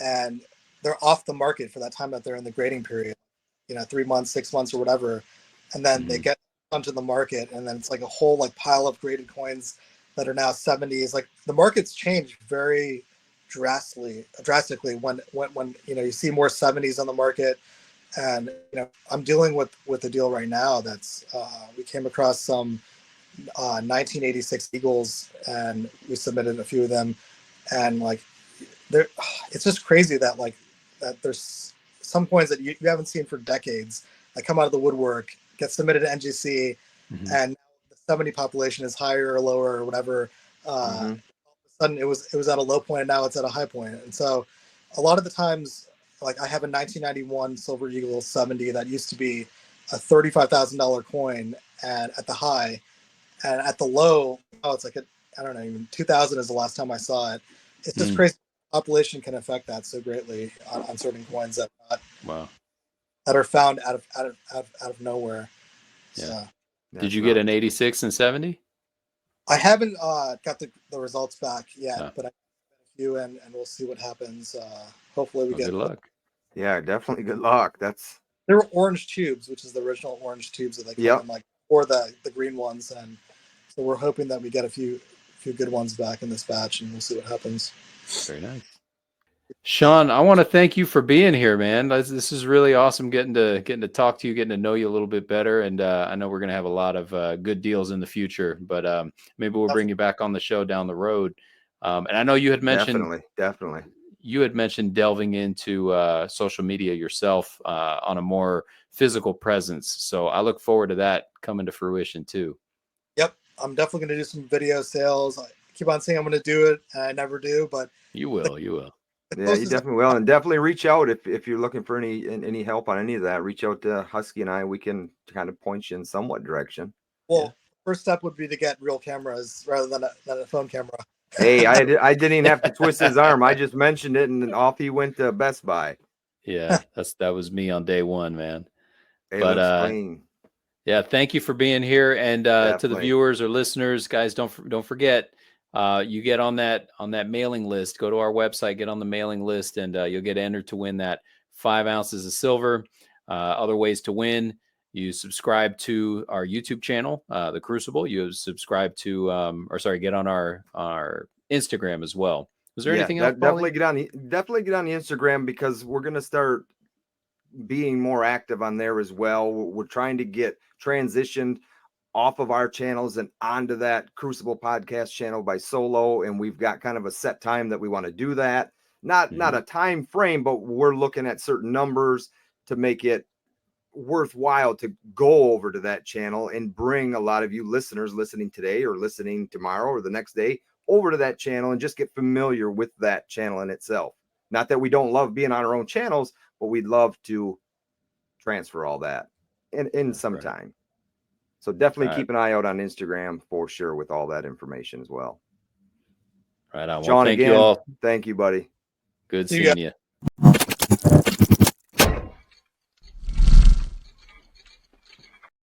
and they're off the market for that time that they're in the grading period, 3 months, 6 months, or whatever, and then they get onto the market, and then it's like a whole like pile of graded coins that are now 70s. Like the market's changed very drastically when you see more 70s on the market. And I'm dealing with a deal right now that's we came across some 1986 Eagles, and we submitted a few of them, and like it's just crazy that that there's some coins that you haven't seen for decades that come out of the woodwork, get submitted to NGC, and the 70 population is higher or lower or whatever. All of a sudden it was at a low point, and now it's at a high point. And so a lot of the times, like I have a 1991 Silver Eagle 70 that used to be a $35,000 coin, and at the high, and at the low, it's like I don't know, even 2000 is the last time I saw it. It's just crazy. Population can affect that so greatly on certain coins that are found out of nowhere. Yeah. So, did you get an 86 and 70? I haven't got the results back yet, but I have a few, and we'll see what happens. Hopefully we get good luck. Yeah, definitely good luck. There were orange tubes, which is the original orange tubes that they call them, or the green ones, and so we're hoping that we get a few good ones back in this batch, and we'll see what happens. Very nice. Sean, I want to thank you for being here, man. This is really awesome getting to talk to you, getting to know you a little bit better, and I know we're going to have a lot of good deals in the future, but maybe we'll bring you back on the show down the road. And I know you had mentioned definitely. You had mentioned delving into social media yourself on a more physical presence. So I look forward to that coming to fruition too. Yep. I'm definitely going to do some video sales. I keep on saying I'm going to do it, and I never do, but you will. Yeah, you definitely will. And definitely reach out if you're looking for any help on any of that. Reach out to Husky and I. We can kind of point you in somewhat direction. Well, first step would be to get real cameras rather than a phone camera. Hey, I didn't even have to twist his arm. I just mentioned it, and then off he went to Best Buy. Yeah, that was me on day one, man. Hey, but clean. Yeah, thank you for being here, and to the viewers or listeners, guys, don't forget, you get on that mailing list. Go to our website, get on the mailing list, and you'll get entered to win that 5 ounces of silver. Other ways to win: you subscribe to our YouTube channel, the Crucible. You subscribe to, get on our Instagram as well. Was there anything else? Definitely get on the Instagram, because we're gonna start being more active on there as well. We're trying to get transitioned off of our channels and onto that Crucible podcast channel by Solo, and we've got kind of a set time that we want to do that. Not a time frame, but we're looking at certain numbers to make it worthwhile to go over to that channel and bring a lot of you listeners listening today or listening tomorrow or the next day over to that channel and just get familiar with that channel in itself. Not that we don't love being on our own channels, but we'd love to transfer all that in some time. So definitely All keep an eye out on Instagram for sure with all that information as well. Right on. Well, Sean, thank again, you all. thank you, buddy. Good See ya. seeing you.